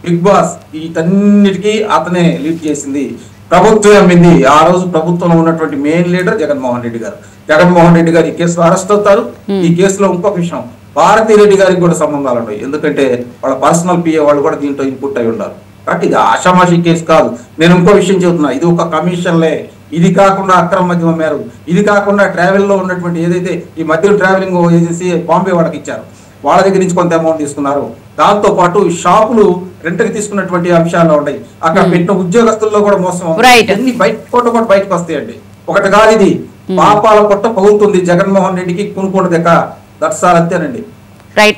బిగ్ బాస్ వీటన్నిటికీ అతనే లీడ్ చేసింది, ప్రభుత్వం అమ్మింది. ఆ రోజు ప్రభుత్వంలో ఉన్నటువంటి మెయిన్ లీడర్ జగన్మోహన్ రెడ్డి గారు. జగన్మోహన్ రెడ్డి గారు ఈ కేసులో అరెస్ట్ అవుతారు. ఈ కేసులో ఇంకొక విషయం, భారతీ రెడ్డి గారికి కూడా సంబంధాలు ఉన్నాయి. ఎందుకంటే వాళ్ళ పర్సనల్ పిఏ వాళ్ళు కూడా దీంట్లో ఇన్పుట్ అయి ఉన్నారు. కాబట్టి ఇది ఆషామాషి కేసు కాదు. నేను ఇంకో విషయం చెబుతున్నా, ఇది ఒక కమిషన్లే. ఇది కాకుండా అక్రమ మద్యం అమ్మారు. ఇది కాకుండా ట్రావెల్లో ఉన్నటువంటి ఏదైతే ఈ మద్యం ట్రావెలింగ్ ఏజెన్సీ బాంబే వాళ్ళకి ఇచ్చారు, వాళ్ళ దగ్గర నుంచి కొంత అమౌంట్ తీసుకున్నారు. దాంతో పాటు షాపులు రెంట్కి తీసుకున్నటువంటి అంశాలు ఉన్నాయి. అక్కడ పెట్టిన ఉద్యోగస్తుల్లో కూడా మోసం అన్ని బయటకు వస్తాయండి. ఒకటి కాదు, ఇది పాపాల పొట్ట పగులుతుంది జగన్మోహన్ రెడ్డికి, కొనుక్కోండి దక్క దట్సాల్ అంతేనండి. రైట్.